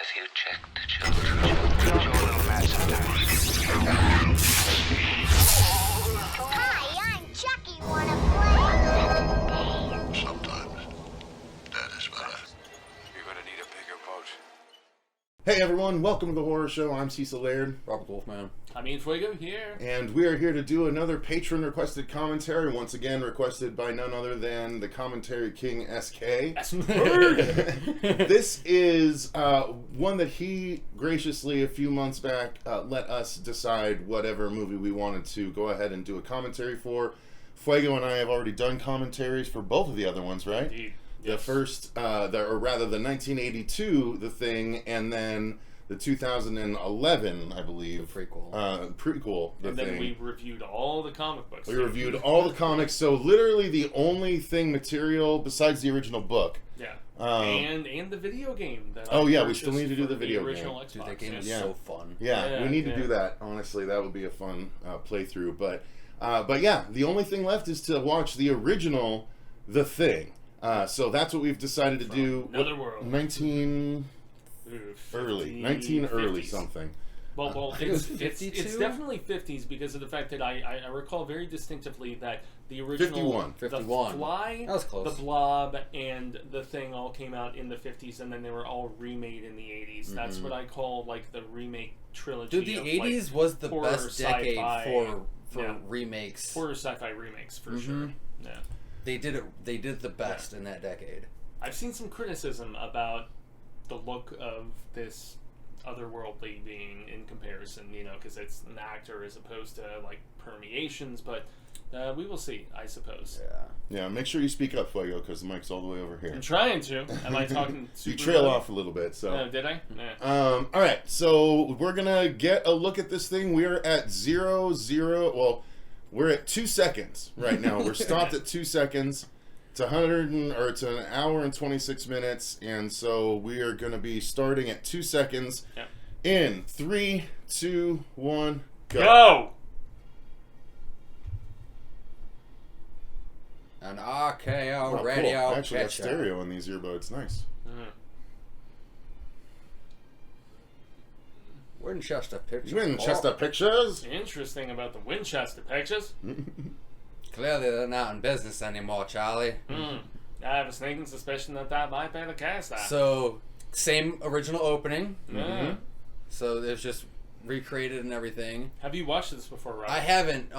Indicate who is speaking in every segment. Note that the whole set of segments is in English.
Speaker 1: Have you checked the children? Your little mad sometimes.
Speaker 2: Hi, I'm Chucky. Wanna play?
Speaker 3: Sometimes that is better.
Speaker 1: You're gonna need a bigger boat.
Speaker 4: Hey everyone, welcome to the Horror Show. I'm Cecil, Laird.
Speaker 5: Robert Wolfman.
Speaker 6: Jaime Fuego here.
Speaker 4: And we are here to do another patron-requested commentary, once again requested by none other than the Commentary King SK. This is one that he graciously, a few months back, let us decide whatever movie we wanted to go ahead and do a commentary for. Fuego and I have already done commentaries for both of the other ones, right?
Speaker 6: Indeed.
Speaker 4: The
Speaker 6: Yes.
Speaker 4: first, or rather the 1982, The Thing, and then the 2011, I believe.
Speaker 5: The prequel.
Speaker 4: Prequel, The
Speaker 6: And
Speaker 4: Thing.
Speaker 6: then we reviewed all the comic books.
Speaker 4: We reviewed all the comics, so literally the only thing material besides the original book.
Speaker 6: Yeah.
Speaker 4: Um,
Speaker 6: and the video game. That
Speaker 4: Oh,
Speaker 6: I
Speaker 4: yeah, we still
Speaker 6: purchased
Speaker 4: need to do
Speaker 6: for
Speaker 4: the video
Speaker 6: original
Speaker 4: game.
Speaker 5: Dude,
Speaker 6: Xbox.
Speaker 5: that game is
Speaker 4: Yeah.
Speaker 5: so fun.
Speaker 4: Yeah, we need to
Speaker 6: Yeah.
Speaker 4: do that. Honestly, that would be a fun playthrough. But yeah, the only thing left is to watch the original The Thing. So that's what we've decided to do.
Speaker 6: Another World.
Speaker 4: 19
Speaker 6: 50,
Speaker 4: early
Speaker 6: 50s.
Speaker 4: something.
Speaker 6: Well,
Speaker 5: think it was
Speaker 6: it's
Speaker 5: 52?
Speaker 6: definitely 50s because of the fact that I recall very distinctly that the original
Speaker 4: 51.
Speaker 6: The Fly,
Speaker 5: That was close.
Speaker 6: The Blob, and The Thing all came out in the 50s, and then they were all remade in the 80s. That's what I call like the remake trilogy.
Speaker 5: Dude, the
Speaker 6: of,
Speaker 5: 80s was the
Speaker 6: horror,
Speaker 5: best decade
Speaker 6: sci-fi,
Speaker 5: for
Speaker 6: yeah.
Speaker 5: remakes.
Speaker 6: horror sci-fi remakes for sure. Yeah.
Speaker 5: They did the best in that decade.
Speaker 6: I've seen some criticism about the look of this otherworldly being in comparison, because it's an actor as opposed to like permeations, but we will see, I suppose.
Speaker 4: Yeah, make sure you speak up, Fuego, because the mic's all the way over here.
Speaker 6: I'm trying to. Am I talking super
Speaker 4: You trail
Speaker 6: loud?
Speaker 4: off a little bit, so.
Speaker 6: Did I? Yeah.
Speaker 4: All right, so we're gonna get a look at this thing. We're at 0:0. Well, we're at 2 seconds right now. We're stopped at 2 seconds. It's it's an hour and 26 minutes, and so we are gonna be starting at 2 seconds.
Speaker 6: Yep.
Speaker 4: In 3, 2, 1, go.
Speaker 6: Go!
Speaker 5: An RKO
Speaker 4: Oh,
Speaker 5: radio
Speaker 4: cool. I actually got
Speaker 5: catcher.
Speaker 4: stereo in these earbuds. Nice.
Speaker 5: Winchester picture.
Speaker 4: Winchester Pictures.
Speaker 6: Interesting about the Winchester pictures.
Speaker 5: Clearly they're not in business anymore, Charlie.
Speaker 6: I have a sneaking suspicion that might be the case.
Speaker 5: So, same original opening.
Speaker 6: Yeah.
Speaker 5: So it was just recreated and everything.
Speaker 6: Have you watched this before, Rob?
Speaker 5: I haven't,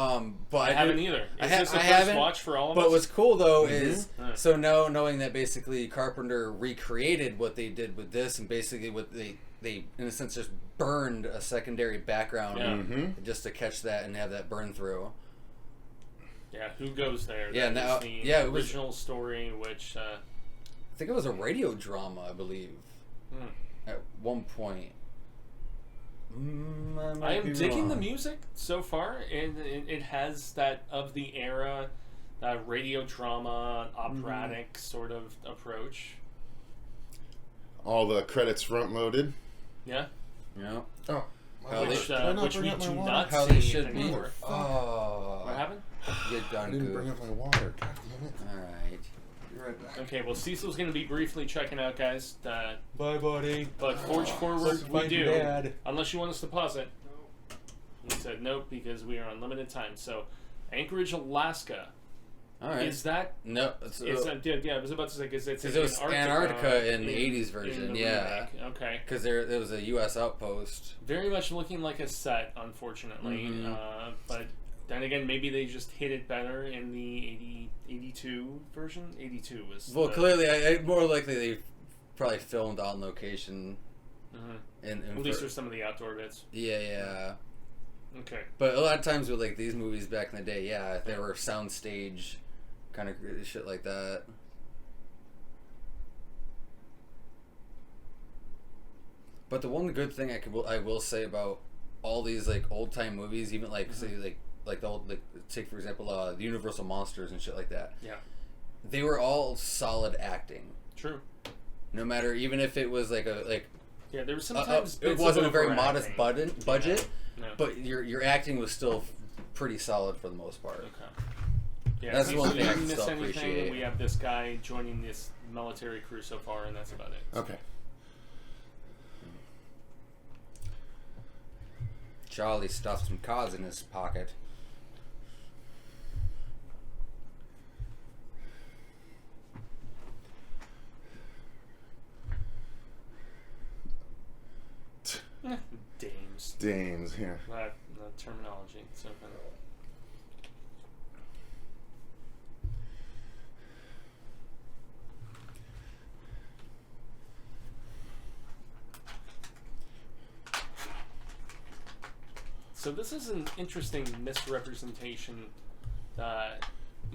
Speaker 5: but
Speaker 6: I haven't either. Is this the
Speaker 5: I
Speaker 6: first
Speaker 5: haven't,
Speaker 6: watch for all of
Speaker 5: But
Speaker 6: us?
Speaker 5: what's cool though is
Speaker 6: Yeah.
Speaker 5: so now knowing that basically Carpenter recreated what they did with this, and basically what they in a sense just burned a secondary background
Speaker 6: Yeah.
Speaker 5: just to catch that and have that burn through.
Speaker 6: Yeah, who goes there?
Speaker 5: Yeah,
Speaker 6: That
Speaker 5: now-
Speaker 6: is the
Speaker 5: yeah, it was-
Speaker 6: original story, which
Speaker 5: I think it was a radio drama, I believe, at one point.
Speaker 6: I am digging the music so far, and it has that of the era, that radio drama, operatic sort of approach.
Speaker 4: All the credits front loaded.
Speaker 6: Yeah,
Speaker 5: Yeah.
Speaker 4: Oh.
Speaker 5: How they-
Speaker 6: which,
Speaker 4: Did I not
Speaker 6: which
Speaker 4: bring
Speaker 6: we
Speaker 4: up my
Speaker 6: do
Speaker 4: water?
Speaker 6: not
Speaker 5: How
Speaker 6: see
Speaker 5: they should be.
Speaker 6: anymore.
Speaker 5: Oh,
Speaker 6: What happened?
Speaker 5: you
Speaker 4: I
Speaker 5: done
Speaker 4: didn't bring
Speaker 5: good.
Speaker 4: up my water. God damn it.
Speaker 5: All right.
Speaker 4: Be right back.
Speaker 6: Okay, well, Cecil's going to be briefly checking out, guys.
Speaker 5: Bye, buddy.
Speaker 6: But forge forward, we
Speaker 5: Find
Speaker 6: do.
Speaker 5: Dad.
Speaker 6: Unless you want us to pause it. He said nope because we are on limited time. So, Anchorage, Alaska.
Speaker 5: All right.
Speaker 6: Is that?
Speaker 5: No.
Speaker 6: Yeah, I was about to say because it's
Speaker 5: Because it was Antarctica in the 80s version,
Speaker 6: in the
Speaker 5: yeah.
Speaker 6: remake. Okay.
Speaker 5: Because there was a U.S. outpost.
Speaker 6: Very much looking like a set, unfortunately. But then again, maybe they just hit it better in the 82 version. 82 was.
Speaker 5: Well, clearly, more likely they probably filmed on location.
Speaker 6: At least there's some of the outdoor bits.
Speaker 5: Yeah.
Speaker 6: Okay.
Speaker 5: But a lot of times with like these movies back in the day, yeah, they were soundstage kind of shit like that. But the one good thing I will say about all these like old time movies, even like say like the old, like take for example the Universal Monsters and shit like that.
Speaker 6: Yeah.
Speaker 5: They were all solid acting.
Speaker 6: True.
Speaker 5: No matter, even if it was like
Speaker 6: Yeah, there was sometimes
Speaker 5: it
Speaker 6: bits
Speaker 5: wasn't
Speaker 6: of
Speaker 5: a very modest
Speaker 6: overacting.
Speaker 5: budget,
Speaker 6: Yeah.
Speaker 5: but your acting was still pretty solid for the most part.
Speaker 6: Okay. Yeah,
Speaker 5: That's
Speaker 6: Cecil,
Speaker 5: one thing I
Speaker 6: didn't
Speaker 5: can
Speaker 6: miss
Speaker 5: still
Speaker 6: anything.
Speaker 5: appreciate.
Speaker 6: We have this guy joining this military crew so far, and that's about it.
Speaker 4: Okay.
Speaker 5: Charlie stuffed some cards in his pocket.
Speaker 6: Dames.
Speaker 4: Dames, yeah.
Speaker 6: That terminology. So funny. So this is an interesting misrepresentation,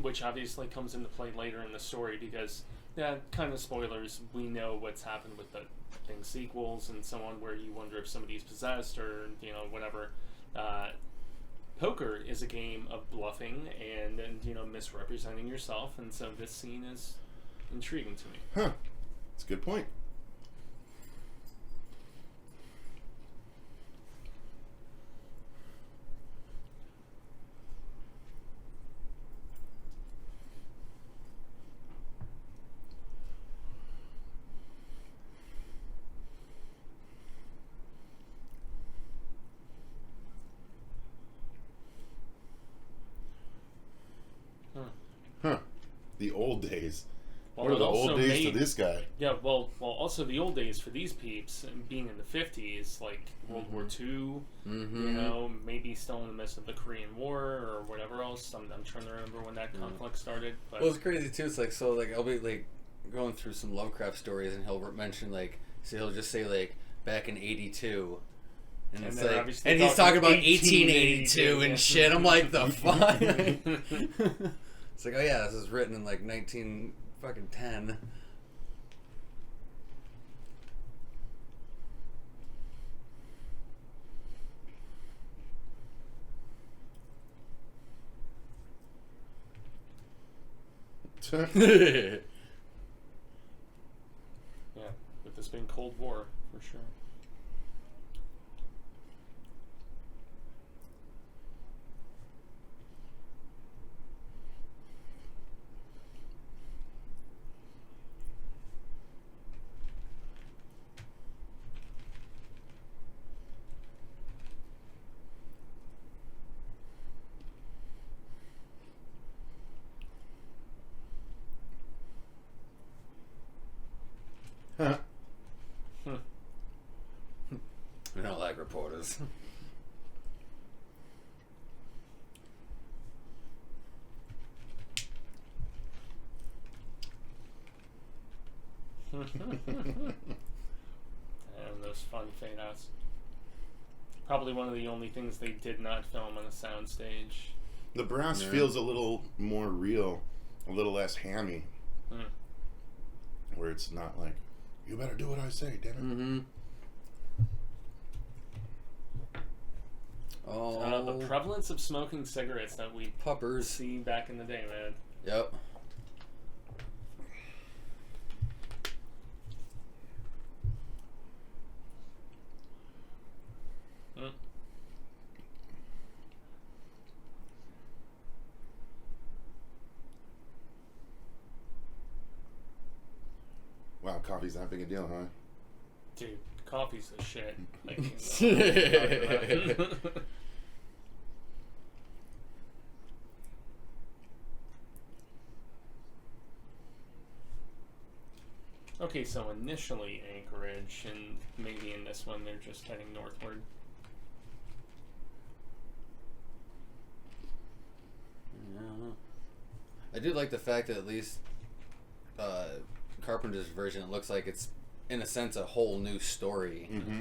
Speaker 6: which obviously comes into play later in the story because, kind of spoilers, we know what's happened with the thing sequels and so on, where you wonder if somebody's possessed or, whatever. Poker is a game of bluffing and misrepresenting yourself, and so this scene is intriguing to me.
Speaker 4: Huh. That's a good point. Huh. The old days.
Speaker 6: Well,
Speaker 4: What are
Speaker 6: it
Speaker 4: the
Speaker 6: also
Speaker 4: old days
Speaker 6: made-
Speaker 4: to this guy?
Speaker 6: Yeah, well, also the old days for these peeps, and being in the 50s, like World War II, maybe still in the midst of the Korean War or whatever else. I'm trying to remember when that conflict started. But
Speaker 5: Well, it's crazy too. It's like, so like I'll be like going through some Lovecraft stories, and he'll mention like, so he'll just say like back in '82. And it's
Speaker 6: they're
Speaker 5: like,
Speaker 6: obviously
Speaker 5: and he's talking about
Speaker 6: 1882
Speaker 5: 1882 and
Speaker 6: yeah.
Speaker 5: shit. I'm like, the fuck? It's like, oh yeah, this is written in like 1910.
Speaker 6: Yeah, with this being Cold War, for sure.
Speaker 4: Huh.
Speaker 5: We don't like reporters.
Speaker 6: And those fun fade outs. Probably one of the only things they did not film on a soundstage.
Speaker 4: The brass
Speaker 5: Yeah.
Speaker 4: feels a little more real, a little less hammy.
Speaker 6: Hmm.
Speaker 4: Where it's not like, you better do what I say, damn it.
Speaker 5: Mm-hmm. Oh,
Speaker 6: The prevalence of smoking cigarettes that we
Speaker 5: puppers.
Speaker 6: see back in the day, man.
Speaker 5: Yep.
Speaker 6: Hmm.
Speaker 4: Wow, coffee's that big a deal, huh?
Speaker 6: Dude, coffee's the shit. Like, okay, so initially Anchorage, and maybe in this one they're just heading northward.
Speaker 5: Yeah. I do like the fact that at least Carpenter's version, it looks like it's in a sense a whole new story.
Speaker 4: Mm-hmm.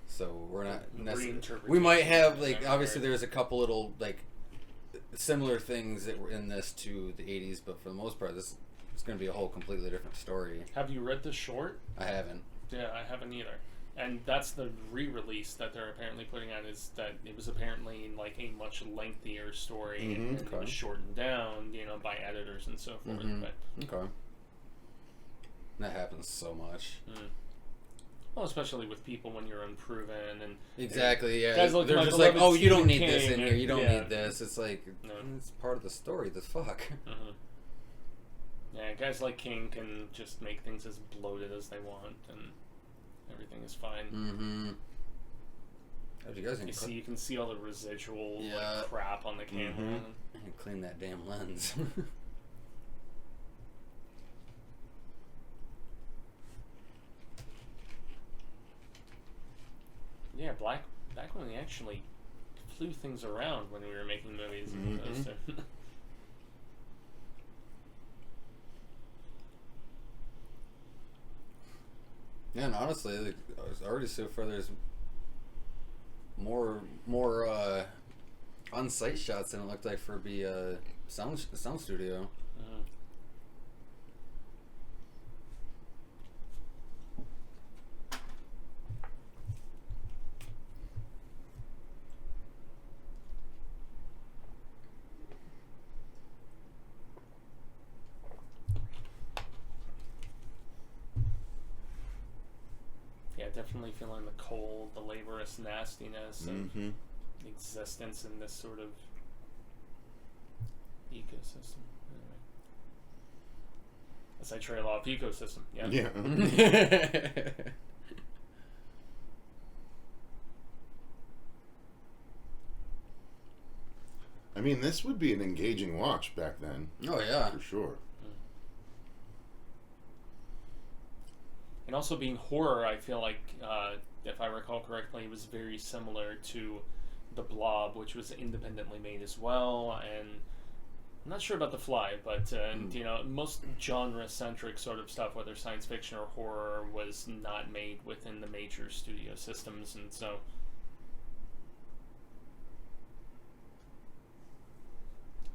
Speaker 5: So we're not necessarily.
Speaker 6: Reinterpretation
Speaker 5: We might have
Speaker 6: of
Speaker 5: like
Speaker 6: that,
Speaker 5: obviously
Speaker 6: right.
Speaker 5: there's a couple little like similar things that were in this to the 80s, but for the most part, this it's going to be a whole completely different story.
Speaker 6: Have you read the short?
Speaker 5: I haven't.
Speaker 6: Yeah, I haven't either. And that's the re-release that they're apparently putting out, is that it was apparently like a much lengthier story
Speaker 4: Mhm.
Speaker 6: and it was
Speaker 5: Okay.
Speaker 6: shortened down, by editors and so forth.
Speaker 5: Mhm.
Speaker 6: But
Speaker 5: Okay. That happens so much.
Speaker 6: well, especially with people when you're unproven and
Speaker 5: Exactly. Yeah.
Speaker 6: Guys like
Speaker 5: They're
Speaker 6: my
Speaker 5: just like,
Speaker 6: beloved
Speaker 5: oh, you don't
Speaker 6: Stephen
Speaker 5: need this
Speaker 6: King
Speaker 5: in here.
Speaker 6: and-
Speaker 5: You don't
Speaker 6: yeah.
Speaker 5: need this. It's like
Speaker 6: No.
Speaker 5: it's part of the story. The fuck.
Speaker 6: yeah, guys like King can just make things as bloated as they want and everything is fine.
Speaker 5: Mm-hmm. Oh, you guys can
Speaker 6: You can see all the residual
Speaker 5: Yeah.
Speaker 6: like, crap on the camera.
Speaker 5: and clean that damn lens.
Speaker 6: Yeah, back when we actually flew things around when we were making movies. As opposed to
Speaker 5: Yeah, and honestly, like, already so far there's more on-site shots than it looked like for the sound studio.
Speaker 6: Yeah, definitely feeling the cold, the laborious nastiness of existence in this sort of ecosystem. Anyway. As I trail off ecosystem, yeah.
Speaker 4: Yeah. I mean, this would be an engaging watch back then,
Speaker 5: Oh yeah.
Speaker 4: for sure.
Speaker 6: And also being horror, I feel like, if I recall correctly, it was very similar to The Blob, which was independently made as well. And I'm not sure about The Fly, but most genre-centric sort of stuff, whether science fiction or horror, was not made within the major studio systems, and so.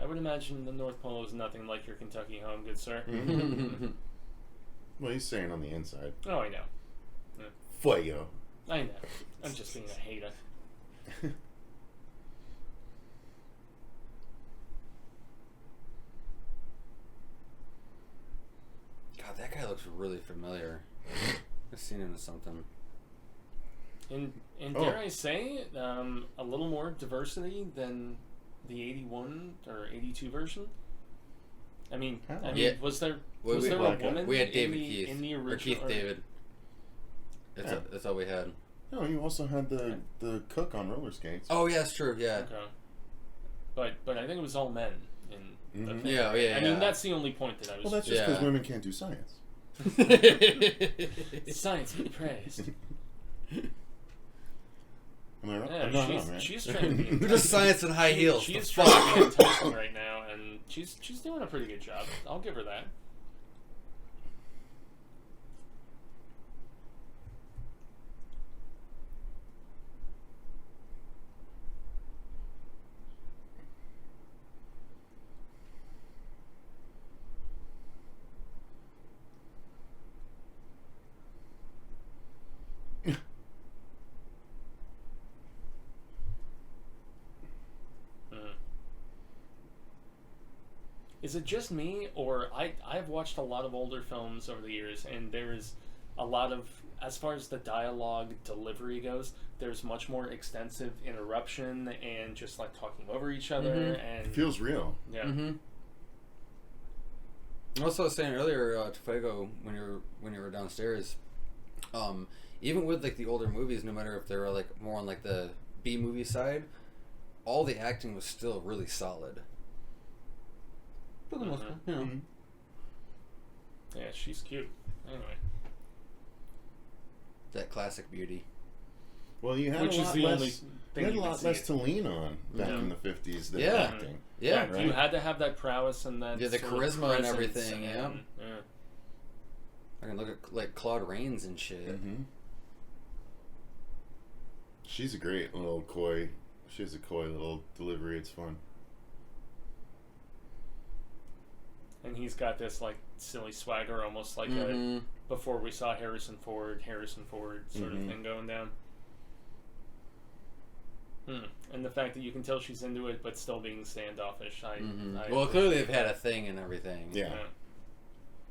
Speaker 6: I would imagine the North Pole is nothing like your Kentucky home, good sir.
Speaker 4: Well, he's saying on the inside.
Speaker 6: Oh, I know.
Speaker 4: Fuego.
Speaker 6: I know. I'm just being a hater.
Speaker 5: God, that guy looks really familiar. I've seen him in something.
Speaker 6: And dare I say, a little more diversity than the 81 or 82 version? I mean,
Speaker 5: Yeah.
Speaker 6: was there
Speaker 5: Well,
Speaker 6: was
Speaker 5: we-
Speaker 6: there a woman
Speaker 5: We had
Speaker 6: in
Speaker 5: David
Speaker 6: the,
Speaker 5: Keith.
Speaker 6: in the
Speaker 5: Or
Speaker 6: original?
Speaker 5: Keith David. That's all we had.
Speaker 4: No, you also had the cook on roller skates.
Speaker 5: Oh yeah, it's true. Yeah.
Speaker 6: Okay. But I think it was all men in the thing.
Speaker 5: Yeah, yeah,
Speaker 6: I mean,
Speaker 5: yeah.
Speaker 6: that's the only point that I was.
Speaker 4: Well, that's just because
Speaker 5: Yeah.
Speaker 4: women can't do science.
Speaker 6: Science be praised.
Speaker 4: Am I right?
Speaker 6: Yeah,
Speaker 4: I'm not wrong, right?
Speaker 6: she's trying to be
Speaker 5: Just science and high heels.
Speaker 6: She's
Speaker 5: the
Speaker 6: trying
Speaker 5: fuck?
Speaker 6: to be enticing right now, and she's doing a pretty good job. I'll give her that. Is it just me, or I've watched a lot of older films over the years, and there's a lot of, as far as the dialogue delivery goes, there's much more extensive interruption and just like talking over each other, and
Speaker 4: It feels real.
Speaker 6: yeah.
Speaker 5: Also, I was saying earlier to Fuego when you were downstairs, even with like the older movies, no matter if they were like more on like the B movie side, all the acting was still really solid. For the most part, you know.
Speaker 6: Yeah, she's cute. Anyway,
Speaker 5: That classic beauty.
Speaker 4: Well, you had
Speaker 6: which
Speaker 4: a
Speaker 6: is
Speaker 4: lot
Speaker 6: the
Speaker 4: less.
Speaker 6: only
Speaker 4: You
Speaker 6: thing
Speaker 4: had a
Speaker 6: you can
Speaker 4: lot
Speaker 6: see
Speaker 4: less
Speaker 6: it.
Speaker 4: to lean on back
Speaker 6: Yeah.
Speaker 4: in the 50s than
Speaker 5: Yeah.
Speaker 4: acting.
Speaker 5: Yeah,
Speaker 4: right.
Speaker 6: You had to have that prowess and that
Speaker 5: Yeah, the
Speaker 6: sort of
Speaker 5: charisma and
Speaker 6: presence
Speaker 5: everything,
Speaker 6: and-
Speaker 5: I can look at like Claude Rains and shit.
Speaker 4: She's a great little coy. She has a coy little delivery. It's fun.
Speaker 6: And he's got this like silly swagger, almost like a before we saw Harrison Ford sort of thing going down. And the fact that you can tell she's into it, but still being standoffish. I
Speaker 5: Well, clearly they've had a thing and everything.
Speaker 4: Yeah.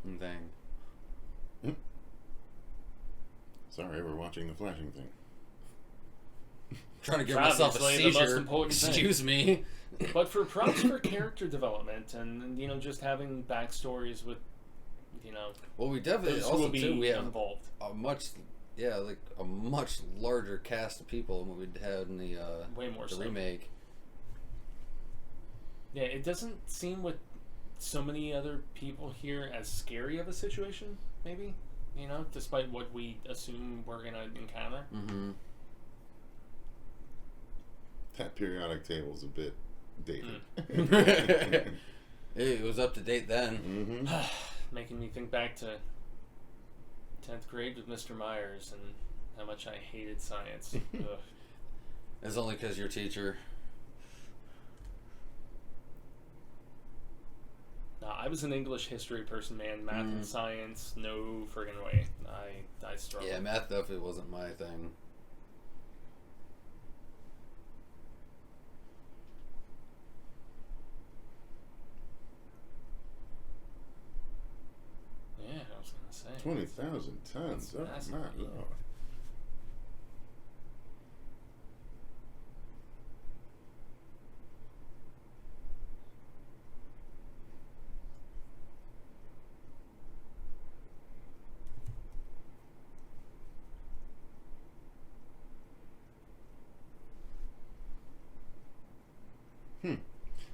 Speaker 5: And thing.
Speaker 4: Sorry, we're watching the flashing thing.
Speaker 5: Trying to give
Speaker 6: It's
Speaker 5: myself a
Speaker 6: obviously the most
Speaker 5: seizure.
Speaker 6: important thing.
Speaker 5: Excuse me.
Speaker 6: But for props for character development and just having backstories with
Speaker 5: Well, we definitely
Speaker 6: those who will
Speaker 5: also
Speaker 6: be
Speaker 5: too we have
Speaker 6: involved.
Speaker 5: a much yeah, like a much larger cast of people than what we had in the
Speaker 6: Way more
Speaker 5: the
Speaker 6: so.
Speaker 5: remake.
Speaker 6: Yeah, it doesn't seem with so many other people here as scary of a situation, maybe, despite what we assume we're going to encounter.
Speaker 5: Mm-hmm.
Speaker 4: That periodic table's a bit dated.
Speaker 5: It was up to date then.
Speaker 4: Mm-hmm.
Speaker 6: Making me think back to 10th grade with Mr. Myers and how much I hated science. Ugh.
Speaker 5: It's only because your teacher.
Speaker 6: No, I was an English history person, man. Math and science, no friggin' way. I struggled.
Speaker 5: Yeah, math definitely wasn't my thing.
Speaker 6: Yeah, I was gonna say.
Speaker 4: 20,000 tons.
Speaker 6: That's
Speaker 4: Oh,
Speaker 6: massive.
Speaker 4: my lord.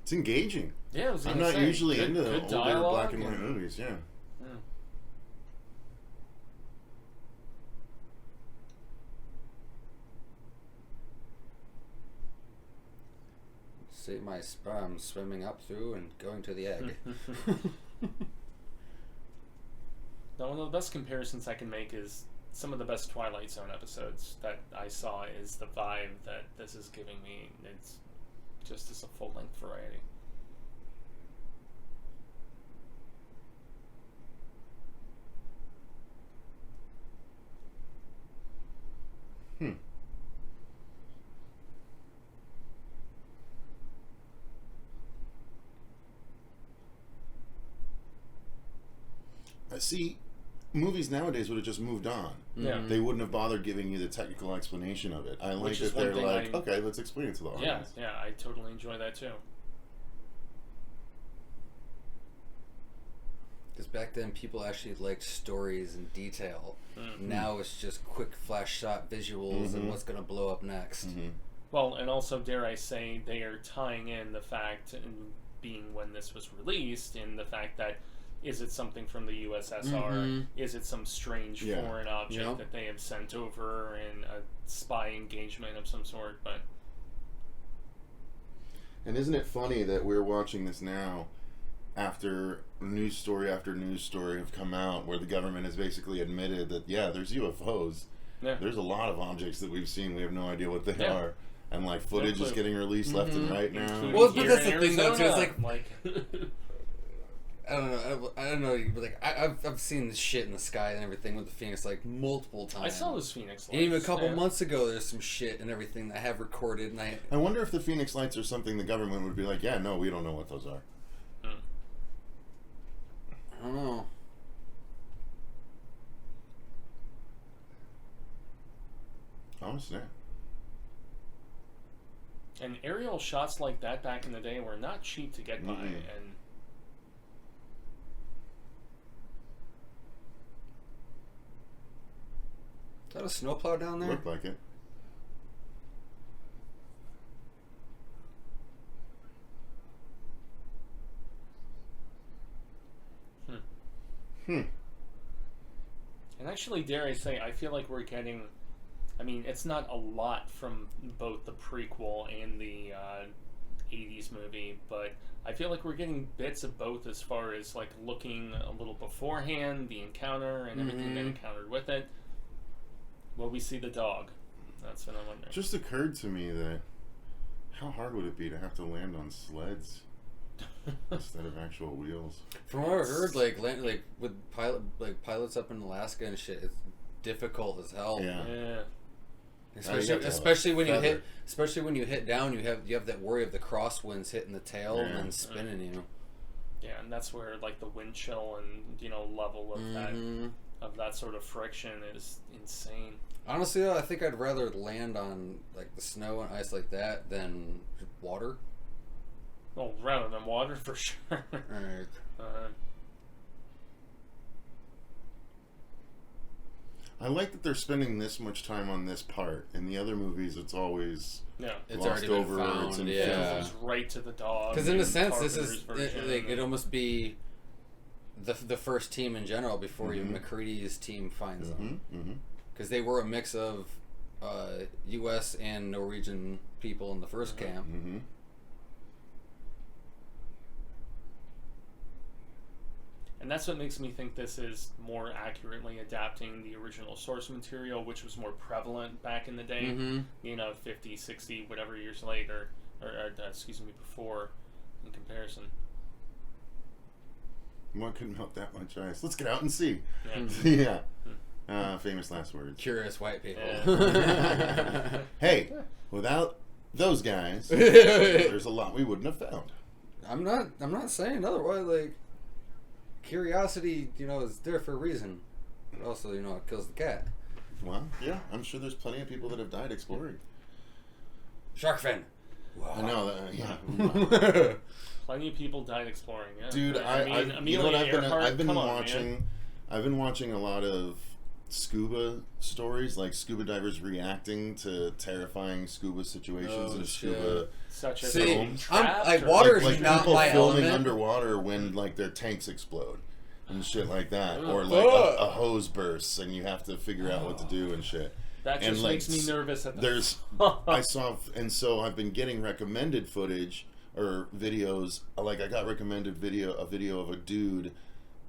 Speaker 4: It's engaging.
Speaker 6: Yeah, I was
Speaker 4: I'm
Speaker 6: gonna
Speaker 4: not
Speaker 6: say,
Speaker 4: usually
Speaker 6: good-
Speaker 4: into
Speaker 6: good
Speaker 4: older
Speaker 6: dialogue
Speaker 4: black and white movies, yeah.
Speaker 6: Yeah.
Speaker 5: See my sperm swimming up through and going to the egg.
Speaker 6: Now, one of the best comparisons I can make is some of the best Twilight Zone episodes that I saw is the vibe that this is giving me. It's just as a full-length variety.
Speaker 4: See, movies nowadays would have just moved on.
Speaker 6: Yeah.
Speaker 4: They wouldn't have bothered giving you the technical explanation of it. I like
Speaker 6: Which is
Speaker 4: that
Speaker 6: one
Speaker 4: they're
Speaker 6: thing
Speaker 4: like,
Speaker 6: I-
Speaker 4: okay, let's explain it to the
Speaker 6: Yeah,
Speaker 4: audience.
Speaker 6: yeah, I totally enjoy that too.
Speaker 5: Because back then people actually liked stories and detail.
Speaker 6: Mm-hmm.
Speaker 5: Now it's just quick flash shot visuals and what's going to blow up next.
Speaker 4: Mm-hmm.
Speaker 6: Well, and also, dare I say, they are tying in the fact, and being when this was released, in the fact that is it something from the USSR? Is it some strange
Speaker 4: Yeah.
Speaker 6: foreign object
Speaker 5: Yep.
Speaker 6: that they have sent over in a spy engagement of some sort? But
Speaker 4: And isn't it funny that we're watching this now after news story after news story have come out where the government has basically admitted that, yeah, there's UFOs.
Speaker 6: yeah,
Speaker 4: There's a lot of objects that we've seen. We have no idea what they
Speaker 6: Yeah.
Speaker 4: are. And, like, footage is
Speaker 6: clue.
Speaker 4: getting released left and right now.
Speaker 6: including
Speaker 5: Well, but
Speaker 6: here
Speaker 5: that's
Speaker 6: in
Speaker 5: the thing, though, too, it's
Speaker 6: Arizona.
Speaker 5: like- I don't know. I don't know. But like I've seen the shit in the sky and everything with the Phoenix like multiple times.
Speaker 6: I saw those Phoenix lights.
Speaker 5: And even a couple
Speaker 6: yeah.
Speaker 5: months ago, there's some shit and everything that I have recorded, and I
Speaker 4: I wonder if the Phoenix Lights are something the government would be like, yeah, no, we don't know what those are.
Speaker 5: don't know.
Speaker 4: Oh, snap.
Speaker 6: And aerial shots like that back in the day were not cheap to get by,
Speaker 4: Mm-mm.
Speaker 6: and
Speaker 5: Is that a snowplow down there?
Speaker 4: Looked like it.
Speaker 6: and actually, dare I say, I feel like we're getting. I mean, it's not a lot from both the prequel and the 80s movie, but I feel like we're getting bits of both as far as like looking a little beforehand, the encounter, and everything that encountered with it. Will we see the dog? That's what I'm wondering.
Speaker 4: It just occurred to me that how hard would it be to have to land on sleds instead of actual wheels?
Speaker 5: From what I heard, like with pilots up in Alaska and shit, it's difficult as hell.
Speaker 4: Yeah.
Speaker 6: Yeah.
Speaker 5: Especially when you
Speaker 4: feather.
Speaker 5: hit, especially when you hit down, you have that worry of the crosswinds hitting the tail and
Speaker 4: Yeah.
Speaker 5: then spinning you.
Speaker 6: Yeah, and that's where like the wind chill and level of that sort of friction is insane.
Speaker 5: Honestly, though, I think I'd rather land on like the snow and ice like that than water.
Speaker 6: Well, rather than water for sure.
Speaker 4: I like that they're spending this much time on this part. In the other movies, it's always
Speaker 6: Yeah.
Speaker 5: It's
Speaker 4: glossed
Speaker 5: already been
Speaker 4: over. Or it's
Speaker 5: found,
Speaker 4: in
Speaker 5: yeah.
Speaker 6: It goes right to the dog.
Speaker 5: Because in a
Speaker 6: and
Speaker 5: sense, this
Speaker 6: Carpenter's
Speaker 5: is
Speaker 6: version,
Speaker 5: like
Speaker 6: and-
Speaker 5: it'd almost be the first team in general before even
Speaker 4: Mhm.
Speaker 5: McCready's team finds them.
Speaker 4: Mm-hmm.
Speaker 5: Because they were a mix of U.S. and Norwegian people in the first camp.
Speaker 4: Mm-hmm.
Speaker 6: And that's what makes me think this is more accurately adapting the original source material, which was more prevalent back in the day.
Speaker 5: Mm-hmm.
Speaker 6: You know, 50, 60, whatever years later, or excuse me, before, in comparison.
Speaker 4: One couldn't melt that much ice. Let's get out and see.
Speaker 6: Yeah.
Speaker 4: Yeah. Famous last words.
Speaker 5: Curious white people.
Speaker 6: Yeah.
Speaker 4: Hey, without those guys, there's a lot we wouldn't have found.
Speaker 5: I'm not saying otherwise. Like, curiosity, is there for a reason. But also, it kills the cat.
Speaker 4: Well, yeah, I'm sure there's plenty of people that have died exploring.
Speaker 5: Shark fin.
Speaker 4: I know that. Yeah.
Speaker 6: Plenty of people died exploring. Yeah.
Speaker 4: Dude, I've been watching a lot of scuba stories, like scuba divers reacting to terrifying scuba situations
Speaker 5: Oh,
Speaker 4: and
Speaker 5: shit.
Speaker 4: scuba.
Speaker 6: Such as
Speaker 5: See,
Speaker 6: being trapped,
Speaker 5: like,
Speaker 6: or-
Speaker 5: water is
Speaker 4: like
Speaker 5: not
Speaker 4: people
Speaker 5: my
Speaker 4: filming
Speaker 5: element.
Speaker 4: underwater when like their tanks explode and shit like that,
Speaker 6: Ugh.
Speaker 4: or like a hose bursts and you have to figure out what to do and shit.
Speaker 6: That
Speaker 4: and,
Speaker 6: just
Speaker 4: like,
Speaker 6: makes me nervous. At the
Speaker 4: There's, I saw, and so I've been getting recommended footage or videos. Like I got recommended a video of a dude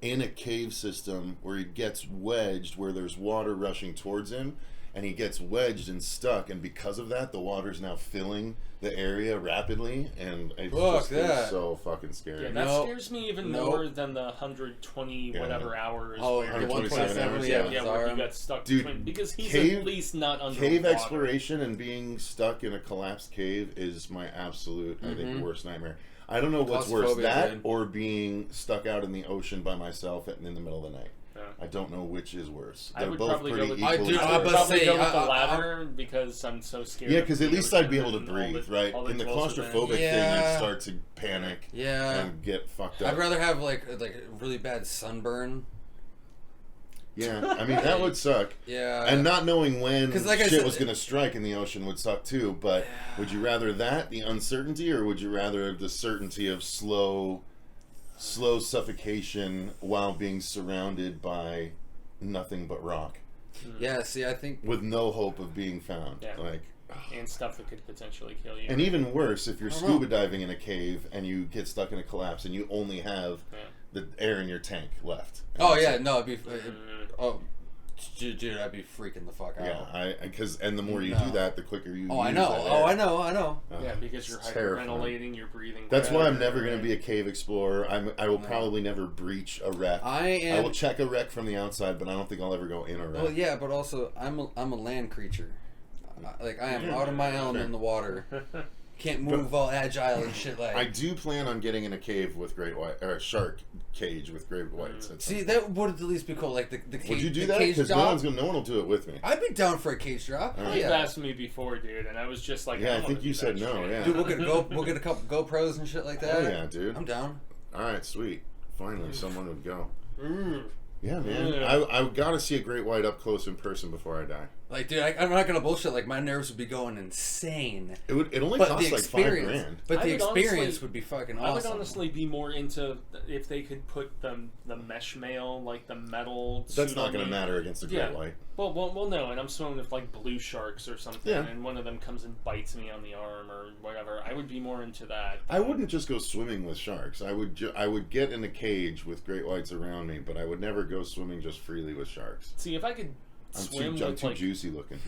Speaker 4: in a cave system where he gets wedged, where there's water rushing towards him, and he gets wedged and stuck, and because of that, the water's now filling the area rapidly, and it's
Speaker 5: Fuck
Speaker 4: it was
Speaker 5: that.
Speaker 4: so fucking scary.
Speaker 6: Yeah, that
Speaker 5: Nope.
Speaker 6: scares me even
Speaker 5: Nope.
Speaker 6: more than the 120
Speaker 4: Yeah.
Speaker 6: whatever hours.
Speaker 5: Oh,
Speaker 6: where
Speaker 5: the
Speaker 4: 127 hours,
Speaker 5: yeah,
Speaker 6: yeah, where he got stuck
Speaker 4: Dude,
Speaker 6: between, because he's
Speaker 4: cave-
Speaker 6: at least not under
Speaker 4: Cave
Speaker 6: water.
Speaker 4: exploration and being stuck in a collapsed cave is my absolute, I think,
Speaker 5: Mhm.
Speaker 4: worst nightmare. I don't know what's worse,
Speaker 5: Claustrophobia,
Speaker 4: that
Speaker 5: dude.
Speaker 4: or being stuck out in the ocean by myself in the middle of the night.
Speaker 6: Yeah.
Speaker 4: I don't know which is worse.
Speaker 6: I
Speaker 4: They're
Speaker 6: would
Speaker 4: both
Speaker 6: probably
Speaker 4: pretty
Speaker 6: go with
Speaker 4: equally
Speaker 5: dude,
Speaker 6: I
Speaker 5: I'm
Speaker 6: would
Speaker 5: about to
Speaker 6: probably
Speaker 5: say,
Speaker 6: go with the
Speaker 5: I-
Speaker 6: latter because I'm so scared.
Speaker 4: Yeah,
Speaker 6: of
Speaker 4: because
Speaker 6: the
Speaker 4: at least I'd
Speaker 6: ocean
Speaker 4: be able to
Speaker 6: and all
Speaker 4: breathe,
Speaker 6: the-
Speaker 4: right?
Speaker 6: all
Speaker 4: In the
Speaker 6: explosive
Speaker 4: claustrophobic
Speaker 6: things.
Speaker 4: thing,
Speaker 5: Yeah.
Speaker 4: you start to panic
Speaker 5: Yeah.
Speaker 4: and get fucked up.
Speaker 5: I'd rather have like a really bad sunburn.
Speaker 4: Yeah, I mean, that would suck.
Speaker 5: Yeah.
Speaker 4: And not knowing when
Speaker 5: 'Cause like I
Speaker 4: shit
Speaker 5: said-
Speaker 4: was going to strike in the ocean would suck too. But would you rather that, the uncertainty, or would you rather the certainty of slow suffocation while being surrounded by nothing but rock
Speaker 5: Yeah, see, I think
Speaker 4: with no hope of being found?
Speaker 6: Yeah.
Speaker 4: Like,
Speaker 6: and stuff that could potentially kill you.
Speaker 4: and even worse, if you're
Speaker 5: I don't
Speaker 4: scuba
Speaker 5: know.
Speaker 4: diving in a cave and you get stuck in a collapse and you only have
Speaker 6: Yeah.
Speaker 4: the air in your tank left. And
Speaker 5: Oh
Speaker 4: that's
Speaker 5: yeah,
Speaker 4: it.
Speaker 5: no, it'd be
Speaker 6: Mm.
Speaker 5: oh, dude, I'd be freaking the fuck out.
Speaker 4: Yeah, because and the more you
Speaker 5: No.
Speaker 4: do that, the quicker you.
Speaker 5: Oh, I
Speaker 4: use
Speaker 5: know.
Speaker 4: that
Speaker 5: Oh,
Speaker 4: air.
Speaker 5: I know.
Speaker 6: Yeah, because you're
Speaker 4: It's terrifying.
Speaker 6: hyperventilating, you're breathing.
Speaker 4: That's why I'm
Speaker 6: better,
Speaker 4: never going to
Speaker 6: right?
Speaker 4: be a cave explorer. I will
Speaker 5: No.
Speaker 4: probably never breach a wreck.
Speaker 5: I
Speaker 4: I will
Speaker 5: am.
Speaker 4: check a wreck from the outside, but I don't think I'll ever go in a wreck.
Speaker 5: Well, yeah, but also I'm a land creature. Like I am out of my element in the water. Can't move all agile and shit like.
Speaker 4: I do plan on getting in a cave with great white or a shark cage with great whites. at some
Speaker 5: See,
Speaker 4: point.
Speaker 5: that would at least be cool. Like the cage.
Speaker 4: Would you do
Speaker 5: the
Speaker 4: that?
Speaker 5: Cage
Speaker 4: Because
Speaker 5: drop.
Speaker 4: no one will do it with me.
Speaker 5: I'd be down for a cage drop.
Speaker 4: All
Speaker 5: Hell
Speaker 4: right.
Speaker 6: You've
Speaker 5: yeah.
Speaker 6: asked me before, dude, and I was just like,
Speaker 4: Yeah, I
Speaker 6: don't
Speaker 4: think
Speaker 6: wanna
Speaker 4: you
Speaker 6: do
Speaker 4: said
Speaker 6: that
Speaker 4: no,
Speaker 6: shit.
Speaker 4: yeah.
Speaker 5: Dude, we'll get a couple GoPros and shit like that.
Speaker 4: Oh yeah, dude.
Speaker 5: I'm down.
Speaker 4: All right, sweet. Finally, someone would go.
Speaker 6: Mm.
Speaker 4: Yeah, man.
Speaker 6: Yeah.
Speaker 4: I got to see a great white up close in person before I die.
Speaker 5: Like, dude, I'm not gonna bullshit. Like, my nerves would be going insane.
Speaker 4: It only
Speaker 5: But
Speaker 4: costs
Speaker 5: the
Speaker 4: like
Speaker 5: experience,
Speaker 4: $5,000.
Speaker 5: but
Speaker 6: I
Speaker 5: the
Speaker 6: would
Speaker 5: experience
Speaker 6: honestly-
Speaker 5: would be fucking
Speaker 6: I would
Speaker 5: awesome.
Speaker 6: honestly be more into if they could put the mesh mail, like the metal.
Speaker 4: That's
Speaker 6: suit
Speaker 4: not
Speaker 6: on
Speaker 4: going to
Speaker 6: me.
Speaker 4: matter against a great
Speaker 6: Yeah.
Speaker 4: white.
Speaker 6: Well, no, and I'm swimming with like blue sharks or something,
Speaker 4: Yeah.
Speaker 6: and one of them comes and bites me on the arm or whatever. I would be more into that.
Speaker 4: I wouldn't just go swimming with sharks. I would get in a cage with great whites around me, but I would never go swimming just freely with sharks.
Speaker 6: See, if I could swim
Speaker 4: I'm
Speaker 6: with
Speaker 4: too
Speaker 6: like
Speaker 4: juicy looking.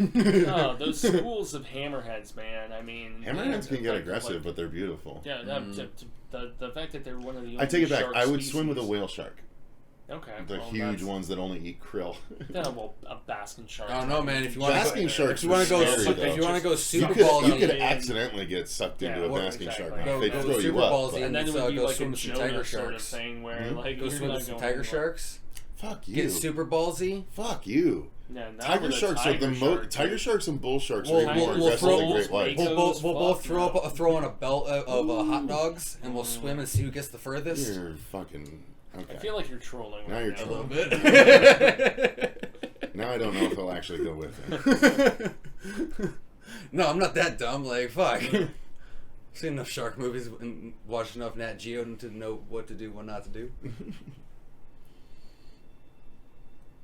Speaker 6: oh, those schools of hammerheads, man. I mean,
Speaker 4: Hammerheads can get
Speaker 6: like-
Speaker 4: aggressive,
Speaker 6: like-
Speaker 4: but they're beautiful.
Speaker 6: yeah, the fact that they're one of the
Speaker 4: I take it back.
Speaker 6: shark
Speaker 4: I would swim with a
Speaker 6: species-
Speaker 4: whale shark.
Speaker 6: Okay,
Speaker 4: The
Speaker 6: well,
Speaker 4: huge
Speaker 6: that's-
Speaker 4: ones that only eat krill.
Speaker 6: Yeah, well, a basking shark.
Speaker 5: I don't know, man. If you want to
Speaker 4: Basking
Speaker 5: go,
Speaker 4: sharks
Speaker 5: if you want to
Speaker 4: are
Speaker 5: go,
Speaker 4: scary,
Speaker 5: if
Speaker 4: though.
Speaker 5: you want to go
Speaker 4: You
Speaker 5: super
Speaker 4: could,
Speaker 5: ballsy,
Speaker 4: you could
Speaker 6: and-
Speaker 4: accidentally get sucked into
Speaker 6: Yeah,
Speaker 4: a
Speaker 6: well,
Speaker 4: basking
Speaker 6: exactly.
Speaker 4: shark.
Speaker 5: go,
Speaker 4: They'd
Speaker 5: go
Speaker 4: throw you
Speaker 5: super
Speaker 4: up.
Speaker 5: ballsy,
Speaker 4: but-
Speaker 6: and then it would be
Speaker 5: go
Speaker 6: like
Speaker 5: swim
Speaker 6: a
Speaker 5: with some
Speaker 6: Jonah
Speaker 5: tiger
Speaker 6: sort of
Speaker 5: sharks.
Speaker 6: thing where
Speaker 4: Mhm.
Speaker 6: like
Speaker 5: Go
Speaker 6: you're
Speaker 5: swim
Speaker 6: not
Speaker 5: with some
Speaker 6: going
Speaker 5: tiger
Speaker 6: anywhere.
Speaker 5: sharks.
Speaker 4: Fuck you.
Speaker 5: Get super ballsy.
Speaker 4: Fuck you.
Speaker 6: Yeah, not
Speaker 4: Tiger
Speaker 6: with a
Speaker 4: sharks are the
Speaker 6: tiger
Speaker 4: most.
Speaker 6: shark,
Speaker 4: Tiger
Speaker 6: dude.
Speaker 4: sharks and bull sharks
Speaker 5: We'll-
Speaker 4: are even more
Speaker 5: we'll
Speaker 4: aggressive
Speaker 5: throw-
Speaker 4: than great whites.
Speaker 6: We'll-
Speaker 5: We'll both
Speaker 6: fuck,
Speaker 5: throw on a belt of hot dogs, and we'll swim and see who gets the furthest.
Speaker 4: You're fucking okay.
Speaker 6: I feel like you're trolling.
Speaker 4: Now
Speaker 6: right
Speaker 4: you're
Speaker 5: A
Speaker 4: trolling.
Speaker 5: little bit.
Speaker 4: Now I don't know if he'll actually go with him.
Speaker 5: No, I'm not that dumb. Like, fuck. Seen enough shark movies and watched enough Nat Geo to know what to do, what not to do.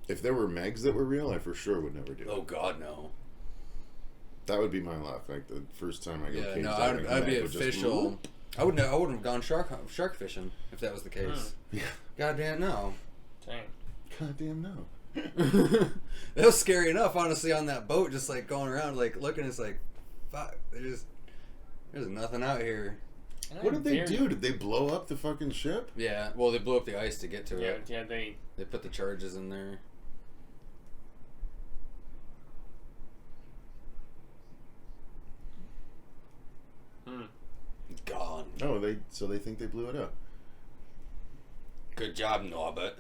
Speaker 4: If there were Megs that were real, I for sure would never do it.
Speaker 5: Oh God, no.
Speaker 4: That would be my luck. Like the first time I go
Speaker 5: Yeah,
Speaker 4: cage
Speaker 5: no,
Speaker 4: diving,
Speaker 5: I'd be
Speaker 4: would just-
Speaker 5: official. I wouldn't have gone shark fishing if that was the case.
Speaker 4: Yeah.
Speaker 5: Goddamn no.
Speaker 6: Dang.
Speaker 4: Goddamn no.
Speaker 5: That was scary enough, honestly, on that boat, just like going around, like looking. It's like, fuck. There's nothing out here.
Speaker 6: And
Speaker 4: What
Speaker 6: I'm
Speaker 4: did they
Speaker 6: very-
Speaker 4: do? Did they blow up the fucking ship?
Speaker 5: Yeah. Well, they blew up the ice to get to
Speaker 6: Yeah,
Speaker 5: it.
Speaker 6: yeah, they.
Speaker 5: They put the charges in there.
Speaker 6: Hmm.
Speaker 5: Gone.
Speaker 4: Oh, so they think they blew it up.
Speaker 5: Good job, Norbert.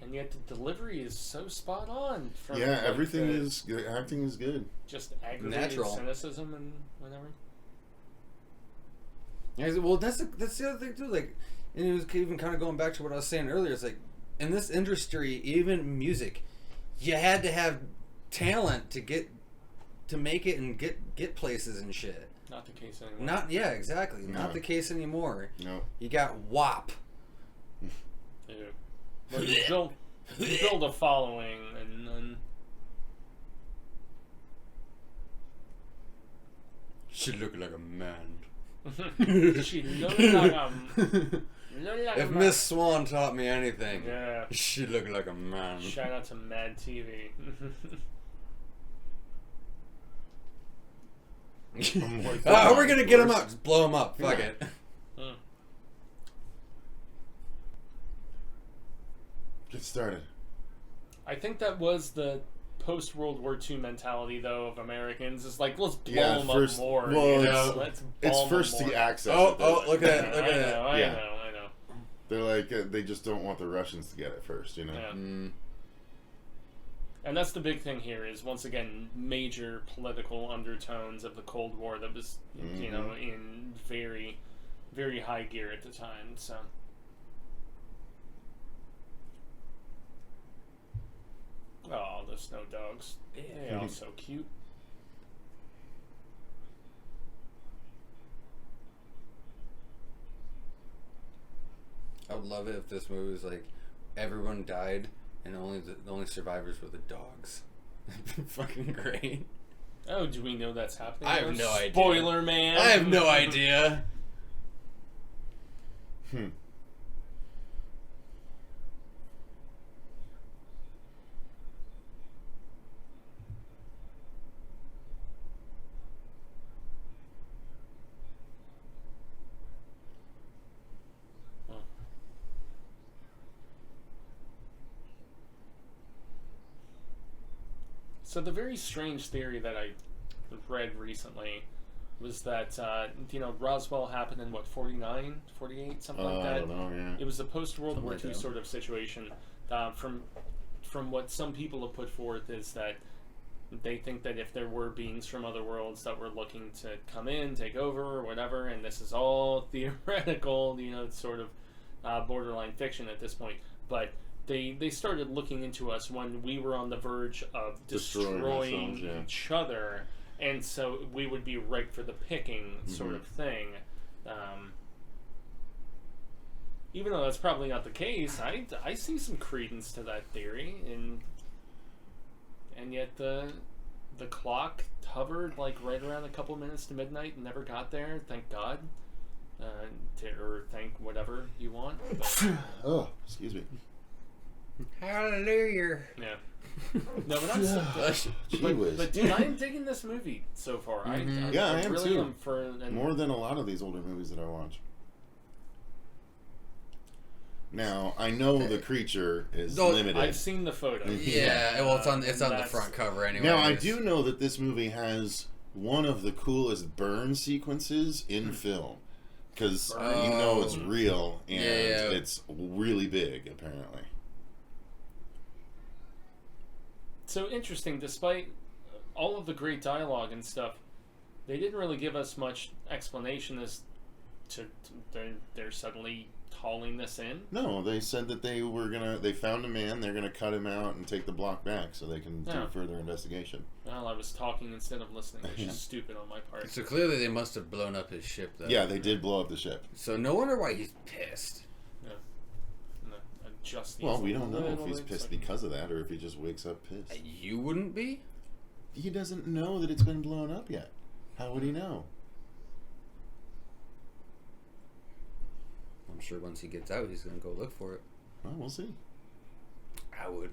Speaker 6: And yet the delivery is so spot on. From
Speaker 4: Yeah,
Speaker 6: like,
Speaker 4: everything
Speaker 6: the
Speaker 4: is good. Acting is good.
Speaker 6: just aggravated
Speaker 5: Natural.
Speaker 6: cynicism and whatever.
Speaker 5: Yeah, well, that's the other thing too. Like, and it was even kind of going back to what I was saying earlier. It's like in this industry, even music, you had to have talent to make it and get places and shit.
Speaker 6: Not the case anymore.
Speaker 5: Exactly.
Speaker 4: No.
Speaker 5: Not the case anymore.
Speaker 4: No.
Speaker 5: You got WAP.
Speaker 6: Yeah. Well, you build a following and then
Speaker 5: She look like a man.
Speaker 6: she looked like a
Speaker 5: If Miss Swan taught me anything,
Speaker 6: Yeah.
Speaker 5: she looked like a man.
Speaker 6: Shout out to Mad TV.
Speaker 5: We're gonna get him up. Just blow him up. Fuck
Speaker 4: Yeah.
Speaker 5: it.
Speaker 6: Hmm.
Speaker 4: Get started.
Speaker 6: I think that was the post World War II mentality, though, of Americans. It's like, let's blow
Speaker 4: Yeah,
Speaker 6: them
Speaker 4: first-
Speaker 6: up more.
Speaker 4: well,
Speaker 6: you
Speaker 4: it's-
Speaker 6: know? Let's
Speaker 4: It's
Speaker 6: bomb
Speaker 4: first
Speaker 6: them
Speaker 4: the
Speaker 6: more.
Speaker 4: access.
Speaker 5: Oh,
Speaker 4: that they're like-
Speaker 5: look at it. Look
Speaker 6: I
Speaker 5: at it.
Speaker 6: know, I
Speaker 4: Yeah.
Speaker 6: know.
Speaker 4: They're like they just don't want the Russians to get it first, you know.
Speaker 6: Yeah.
Speaker 5: Mm.
Speaker 6: And that's the big thing here is, once again, major political undertones of the Cold War that was, you know, in very, very high gear at the time. So, oh, the snow dogs. They're all so cute.
Speaker 5: I would love it if this movie was like everyone died and the only survivors were the dogs. That'd be fucking great.
Speaker 6: Oh, do we know that's happening?
Speaker 5: I have no idea.
Speaker 6: Spoiler, man.
Speaker 5: I have no idea.
Speaker 6: So the very strange theory that I read recently was that, you know, Roswell happened in, what, 49, 48, something like that?
Speaker 4: I don't know, yeah.
Speaker 6: It was a post-World
Speaker 5: Something
Speaker 6: War
Speaker 5: like
Speaker 6: II
Speaker 5: that.
Speaker 6: sort of situation. From what some people have put forth is that they think that if there were beings from other worlds that were looking to come in, take over, or whatever, and this is all theoretical, you know, it's sort of borderline fiction at this point, but they started looking into us when we were on the verge of
Speaker 4: Destroying
Speaker 6: destroying
Speaker 4: ourselves, yeah.
Speaker 6: each other, and so we would be ripe for the picking sort of thing. Even though that's probably not the case, I see some credence to that theory, and yet the clock hovered like right around a couple minutes to midnight and never got there. Thank God, or thank whatever you want. But,
Speaker 4: Oh, excuse me.
Speaker 5: Hallelujah.
Speaker 6: yeah. No, but I'm
Speaker 4: Gee whiz.
Speaker 6: but dude, I am digging this movie so far.
Speaker 4: Yeah, I
Speaker 6: I
Speaker 4: am
Speaker 6: really
Speaker 4: too.
Speaker 6: am for and
Speaker 4: More than a lot of these older movies that I watch. Now, I know the creature is
Speaker 5: No,
Speaker 4: limited.
Speaker 6: I've seen the photo.
Speaker 5: Yeah, well, it's on the
Speaker 6: That's-
Speaker 5: front cover anyway.
Speaker 4: Now, I do know that this movie has one of the coolest burn sequences in film. Because you know it's real, and
Speaker 5: Yeah.
Speaker 4: it's really big, apparently.
Speaker 6: So interesting, despite all of the great dialogue and stuff, they didn't really give us much explanation as to they're suddenly hauling this in.
Speaker 4: No, they said that they found a man, they're gonna cut him out and take the block back so they can do further investigation.
Speaker 6: Well, I was talking instead of listening, which is stupid on my part.
Speaker 5: So clearly they must have blown up his ship, though.
Speaker 4: Yeah, they did blow up the ship.
Speaker 5: So no wonder why he's pissed.
Speaker 6: Yeah. No, just
Speaker 4: Well, we don't know if he's pissed because of that or if he just wakes up pissed.
Speaker 5: You wouldn't be?
Speaker 4: He doesn't know that it's been blown up yet. How would he know?
Speaker 5: I'm sure once he gets out, he's going to go look for it.
Speaker 4: Well, we'll see.
Speaker 5: I would.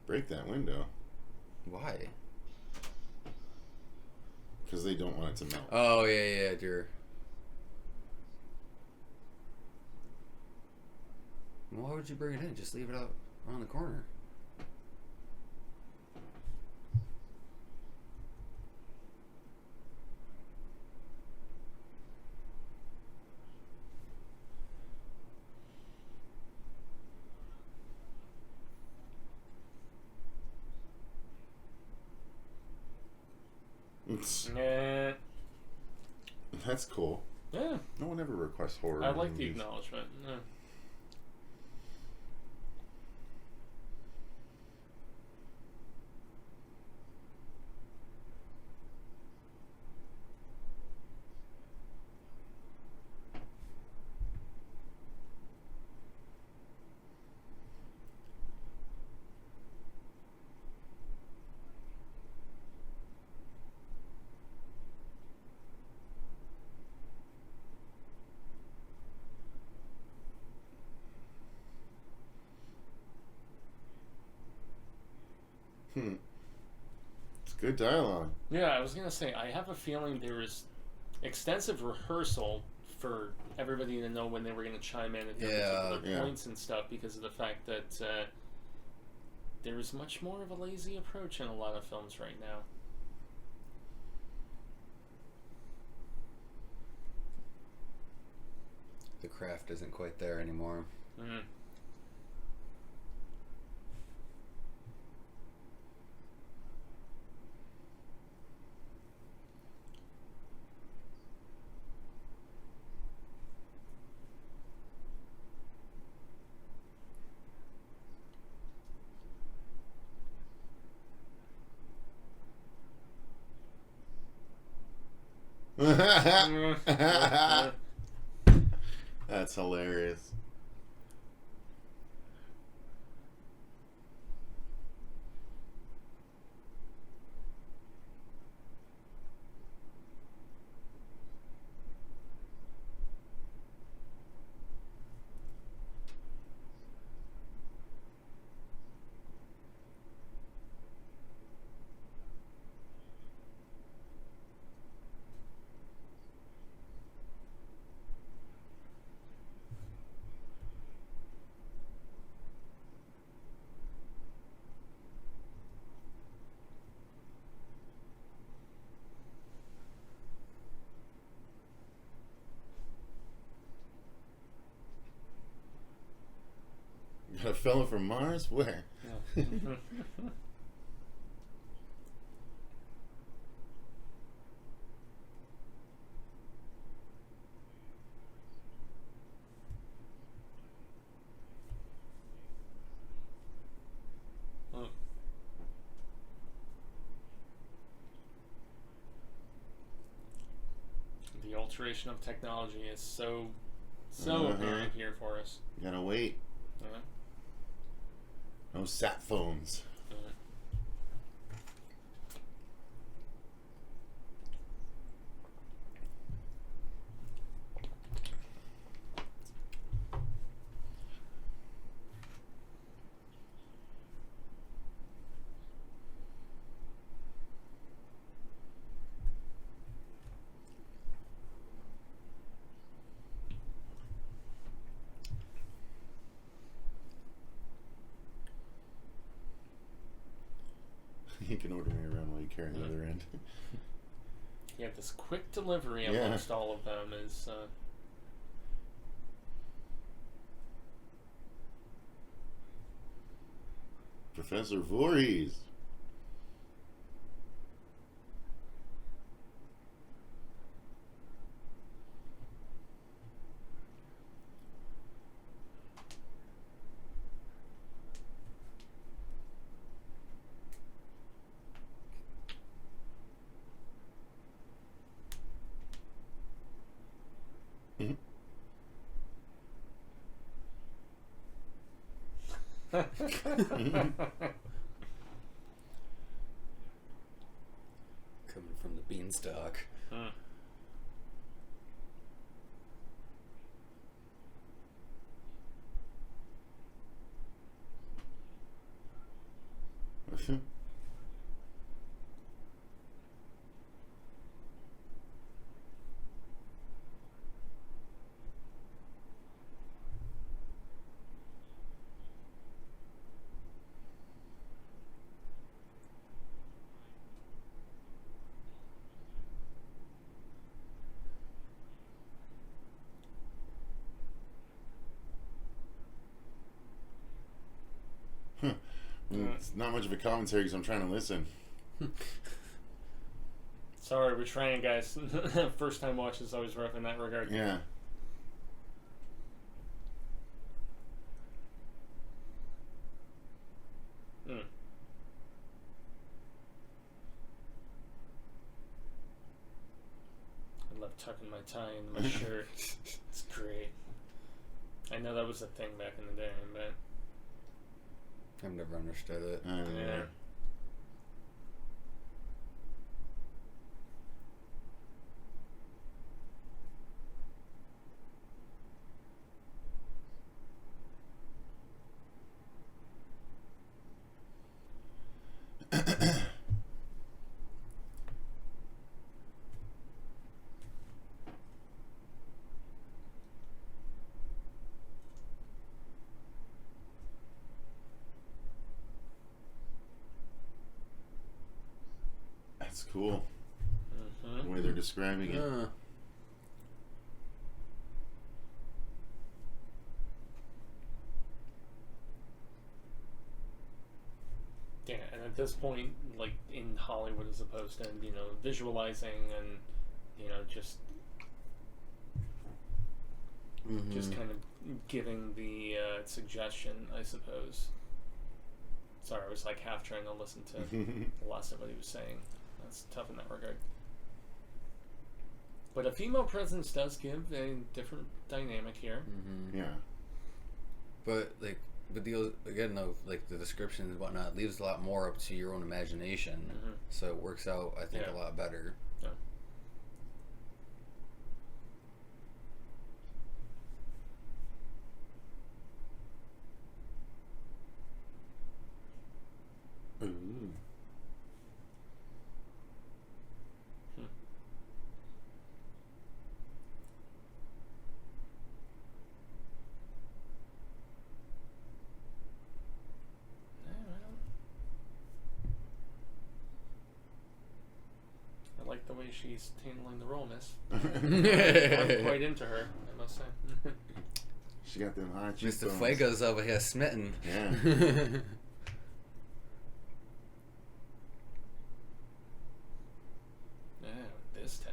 Speaker 4: Break that window.
Speaker 5: Why?
Speaker 4: Because they don't want it to melt.
Speaker 5: Oh, yeah, dear. Why would you bring it in? Just leave it out on the corner.
Speaker 6: Nah.
Speaker 4: That's cool.
Speaker 6: Yeah.
Speaker 4: No one ever requests horror.
Speaker 6: I like the
Speaker 4: movies.
Speaker 6: acknowledgement. Yeah.
Speaker 4: It's good dialogue.
Speaker 6: Yeah, I was gonna say I have a feeling there was extensive rehearsal for everybody to know when they were gonna chime in at their particular points and stuff because of the fact that there is much more of a lazy approach in a lot of films right now.
Speaker 5: The craft isn't quite there anymore.
Speaker 6: Mm.
Speaker 4: That's hilarious. Got a fella from Mars? Where?
Speaker 6: Yeah. The alteration of technology is so apparent here for us.
Speaker 4: Gotta wait. No sat phones. You can order me around while you carry the other end.
Speaker 6: Yeah, this quick delivery amongst all of them is.
Speaker 4: Professor Voorhees.
Speaker 5: Coming from the beanstalk.
Speaker 6: Hmm.
Speaker 4: It's not much of a commentary because I'm trying to listen.
Speaker 6: Sorry, we're trying, guys. First time watch is always rough in that regard.
Speaker 4: Yeah.
Speaker 6: Hmm. I love tucking my tie into my shirt. It's great. I know that was a thing back in the day, but
Speaker 5: I've never understood it.
Speaker 6: yeah.
Speaker 4: That's cool.
Speaker 6: Mhm.
Speaker 4: The way they're describing it.
Speaker 6: Yeah, and at this point, like in Hollywood as opposed to, visualizing and, just kind of giving the suggestion, I suppose. Sorry, I was like half trying to listen to the last of what he was saying. That's tough in that regard. But a female presence does give a different dynamic here.
Speaker 5: Mm-hmm.
Speaker 4: Yeah.
Speaker 5: But like the deal again of like the descriptions and whatnot leaves a lot more up to your own imagination.
Speaker 6: Mhm.
Speaker 5: So it works out, I think,
Speaker 6: Yeah.
Speaker 5: a lot better.
Speaker 6: Yeah.
Speaker 4: Ooh.
Speaker 6: Hmm. I like the way she's handling the role, miss. I'm quite into her, I must say.
Speaker 4: She got them high
Speaker 5: Mr.
Speaker 4: cheekbones.
Speaker 5: Fuego's over here smitten.
Speaker 4: Yeah.
Speaker 6: Yeah, this time.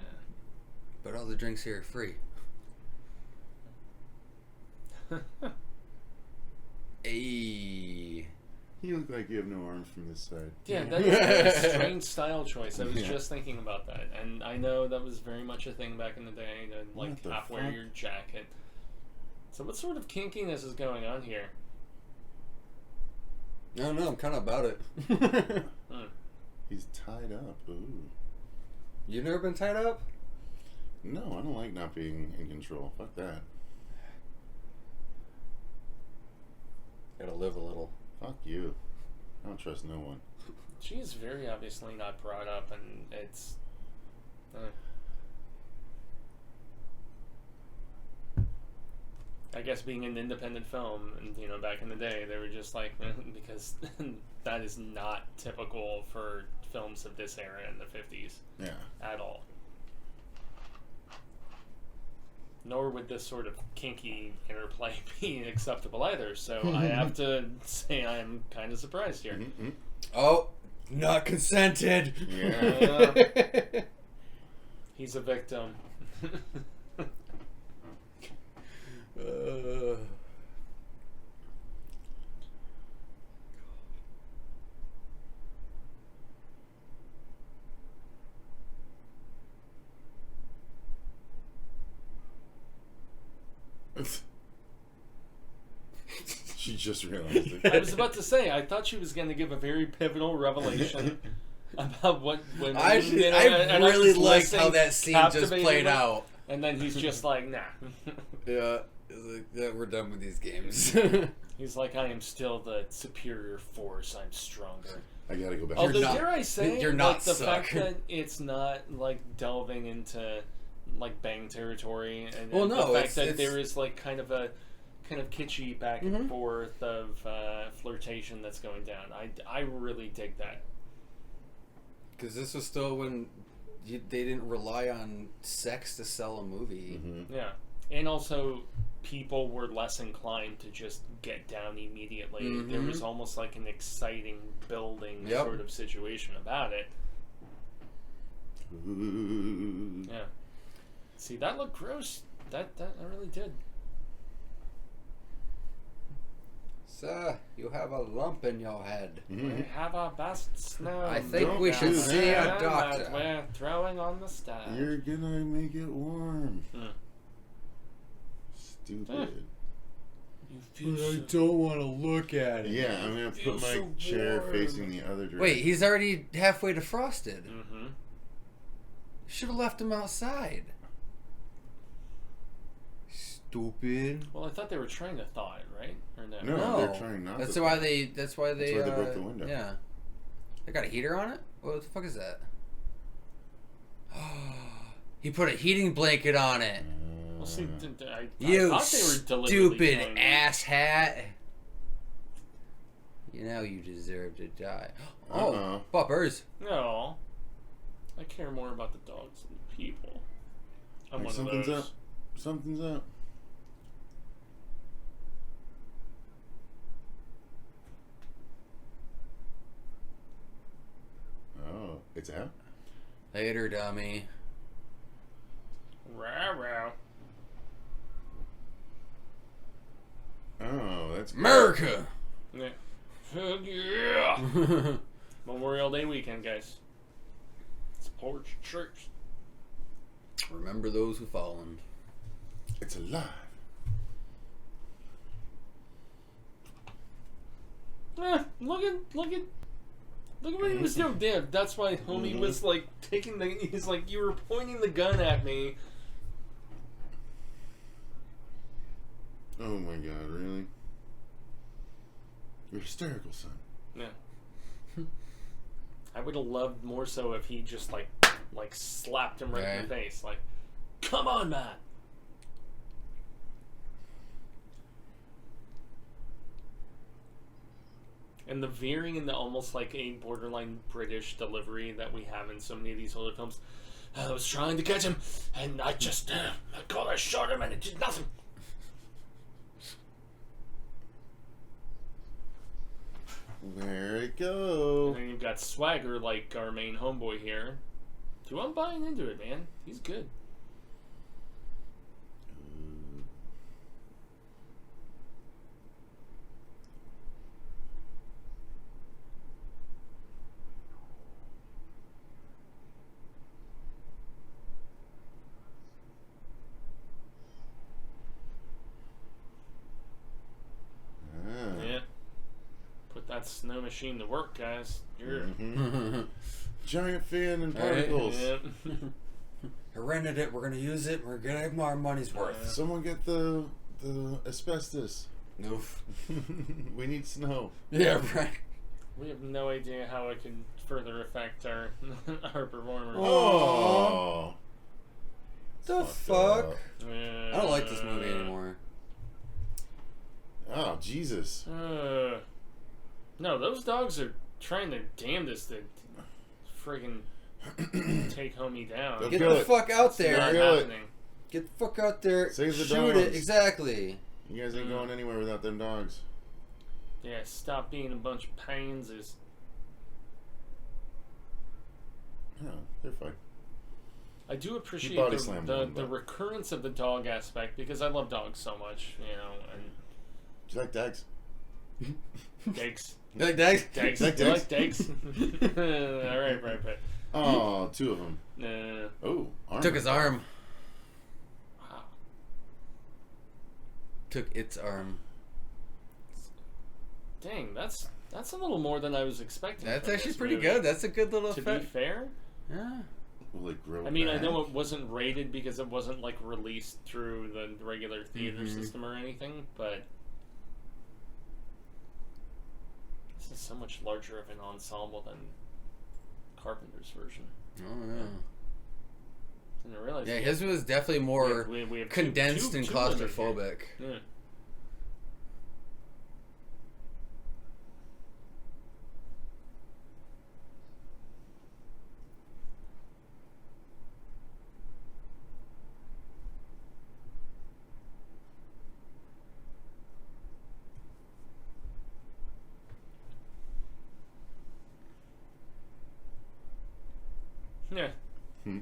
Speaker 5: But all the drinks here are free. Ayy.
Speaker 4: You look like you have no arms from this side.
Speaker 6: Yeah, that is a strange style choice. I was
Speaker 4: Yeah.
Speaker 6: just thinking about that, and I know that was very much a thing back in the day to
Speaker 4: What
Speaker 6: like
Speaker 4: the
Speaker 6: half wear
Speaker 4: fuck?
Speaker 6: your jacket. So what sort of kinkiness is going on here?
Speaker 5: I don't know, I'm kind of about it.
Speaker 6: Hmm.
Speaker 4: He's tied up. Ooh.
Speaker 5: You've never been tied up?
Speaker 4: No, I don't like not being in control. Fuck that.
Speaker 5: Gotta live a little.
Speaker 4: Fuck you. I don't trust no one.
Speaker 6: She is very obviously not brought up, and it's. I guess being an independent film, and back in the day, they were just like, because that is not typical for films of this era in the 50s
Speaker 4: Yeah.
Speaker 6: at all. Nor would this sort of kinky interplay be acceptable either. So I have to say I'm kind of surprised here.
Speaker 4: Mm-hmm.
Speaker 5: Oh, not consented.
Speaker 4: Yeah.
Speaker 6: He's a victim.
Speaker 4: She just realized it.
Speaker 6: I was about to say, I thought she was going to give a very pivotal revelation about what women.
Speaker 5: I really liked how that scene just played out.
Speaker 6: And then he's just like, nah.
Speaker 5: Yeah, we're done with these games.
Speaker 6: He's like, I am still the superior force. I'm stronger.
Speaker 4: I gotta go back.
Speaker 6: Although,
Speaker 5: not-
Speaker 6: dare I say,
Speaker 5: you're not
Speaker 6: like, the
Speaker 5: suck.
Speaker 6: fact that it's not like delving into like bang territory, and,
Speaker 5: Well,
Speaker 6: and
Speaker 5: no,
Speaker 6: the fact
Speaker 5: it's-
Speaker 6: that
Speaker 5: it's-
Speaker 6: there is like kind of kitschy back and forth of flirtation that's going down. I really dig that.
Speaker 5: Because this was still when they didn't rely on sex to sell a movie.
Speaker 4: Mm-hmm.
Speaker 6: Yeah, and also people were less inclined to just get down immediately.
Speaker 5: Mm-hmm.
Speaker 6: There was almost like an exciting building
Speaker 5: Yep.
Speaker 6: sort of situation about it.
Speaker 4: Ooh.
Speaker 6: Yeah. See, that looked gross. That I really did.
Speaker 5: Sir, you have a lump in your head.
Speaker 6: We
Speaker 4: Mhm.
Speaker 6: have our best snow.
Speaker 5: I think
Speaker 4: Don't
Speaker 5: we should
Speaker 4: do
Speaker 5: see a
Speaker 4: that.
Speaker 5: doctor.
Speaker 6: That we're throwing on the stage.
Speaker 4: You're gonna make it warm. Stupid.
Speaker 6: You feel so-
Speaker 5: don't want to look at
Speaker 4: Yeah, I'm gonna
Speaker 6: Feels
Speaker 4: put my
Speaker 6: so
Speaker 4: chair
Speaker 6: warm.
Speaker 4: facing the other direction.
Speaker 5: Wait, he's already halfway to frosted.
Speaker 6: Mhm.
Speaker 5: Should have left him outside. Stupid.
Speaker 6: Well, I thought they were trying to thaw it, right? Or no?
Speaker 4: No. They're trying not
Speaker 5: That's
Speaker 4: to.
Speaker 5: why they. That's why they
Speaker 4: broke the window.
Speaker 5: Yeah. They got a heater on it. What the fuck is that? He put a heating blanket on it.
Speaker 6: Well, see, I
Speaker 5: You
Speaker 6: thought they were deliberately
Speaker 5: stupid
Speaker 6: trying-
Speaker 5: asshat. You know you deserve to die. Oh,
Speaker 4: Uh-oh.
Speaker 5: puppers.
Speaker 6: No. I care more about the dogs than the people. I'm
Speaker 4: Like,
Speaker 6: one of
Speaker 4: something's
Speaker 6: those.
Speaker 4: up. Something's up. Oh, it's out?
Speaker 5: Later, dummy.
Speaker 6: Rah, rah.
Speaker 4: Oh, that's
Speaker 5: America!
Speaker 6: Yeah. Heck yeah! Memorial Day weekend, guys. Support your church.
Speaker 5: Remember those who fallen.
Speaker 4: It's alive.
Speaker 6: Look at what he was doing. Damn, that's why homie was like taking the. He's like, you were pointing the gun at me.
Speaker 4: Oh my god, really? You're hysterical, son.
Speaker 6: Yeah. I would have loved more so if he just like slapped him right in the face. Like, come on, man. And the veering in the almost like a borderline British delivery that we have in so many of these older films. I was trying to catch him, and I just, I shot him, and it did nothing.
Speaker 4: There it go.
Speaker 6: And then you've got Swagger, like our main homeboy here. Dude, I'm buying into it, man. He's good. Yeah. Put that snow machine to work, guys. You're...
Speaker 4: Giant fan and particles.
Speaker 6: Yeah.
Speaker 5: I rented it. We're gonna use it. We're gonna have our money's worth.
Speaker 4: Someone get the asbestos.
Speaker 5: Oof.
Speaker 4: We need snow.
Speaker 5: Yeah, right.
Speaker 6: We have no idea how it can further affect our our performers.
Speaker 4: Oh.
Speaker 5: The
Speaker 4: Fucked
Speaker 5: fuck?
Speaker 4: up.
Speaker 5: I don't like this movie anymore.
Speaker 4: Oh, Jesus.
Speaker 6: No, those dogs are trying their damnedest to friggin' take homie down.
Speaker 4: Go
Speaker 5: Get
Speaker 4: kill
Speaker 5: the
Speaker 4: it.
Speaker 5: fuck out
Speaker 6: Not
Speaker 5: there.
Speaker 4: Kill it.
Speaker 6: happening.
Speaker 5: Get the fuck out there.
Speaker 4: Save the
Speaker 5: shoot it.
Speaker 4: dogs.
Speaker 5: Exactly.
Speaker 4: You guys ain't going anywhere without them dogs.
Speaker 6: Yeah, stop being a bunch of pansies.
Speaker 4: No, they're fine.
Speaker 6: I do appreciate
Speaker 4: body
Speaker 6: the,
Speaker 4: slammed
Speaker 6: the,
Speaker 4: one,
Speaker 6: the
Speaker 4: but-
Speaker 6: recurrence of the dog aspect because I love dogs so much, you know, and
Speaker 4: Do you like dags?
Speaker 6: Dags.
Speaker 5: You like Dags?
Speaker 6: Dags.
Speaker 4: Like
Speaker 6: You
Speaker 4: Dags?
Speaker 6: like Dags? Right.
Speaker 4: Oh, 2 of them. Oh, arm.
Speaker 5: Took his arm.
Speaker 6: Wow.
Speaker 5: Took its arm.
Speaker 6: Dang, that's a little more than I was expecting.
Speaker 5: That's
Speaker 6: from
Speaker 5: actually
Speaker 6: this
Speaker 5: pretty
Speaker 6: movie.
Speaker 5: good. That's a good little
Speaker 6: To be
Speaker 5: effect.
Speaker 6: fair,
Speaker 5: Yeah.
Speaker 4: Will it grow
Speaker 6: I mean, I
Speaker 4: back?
Speaker 6: know it wasn't rated because it wasn't like released through the regular theater system or anything, but this is so much larger of an ensemble than Carpenter's version.
Speaker 5: Oh, yeah.
Speaker 6: Didn't realize.
Speaker 5: Yeah, his was definitely more
Speaker 6: we have
Speaker 5: condensed
Speaker 6: two
Speaker 5: and
Speaker 6: women here.
Speaker 5: claustrophobic.
Speaker 6: Yeah. Yeah.
Speaker 4: Hmm.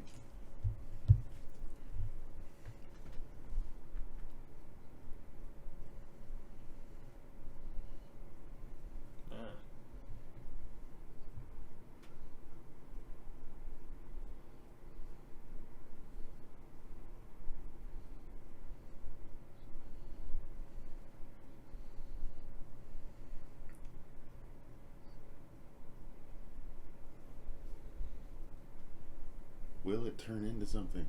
Speaker 6: Yeah.
Speaker 4: Will it turn into something?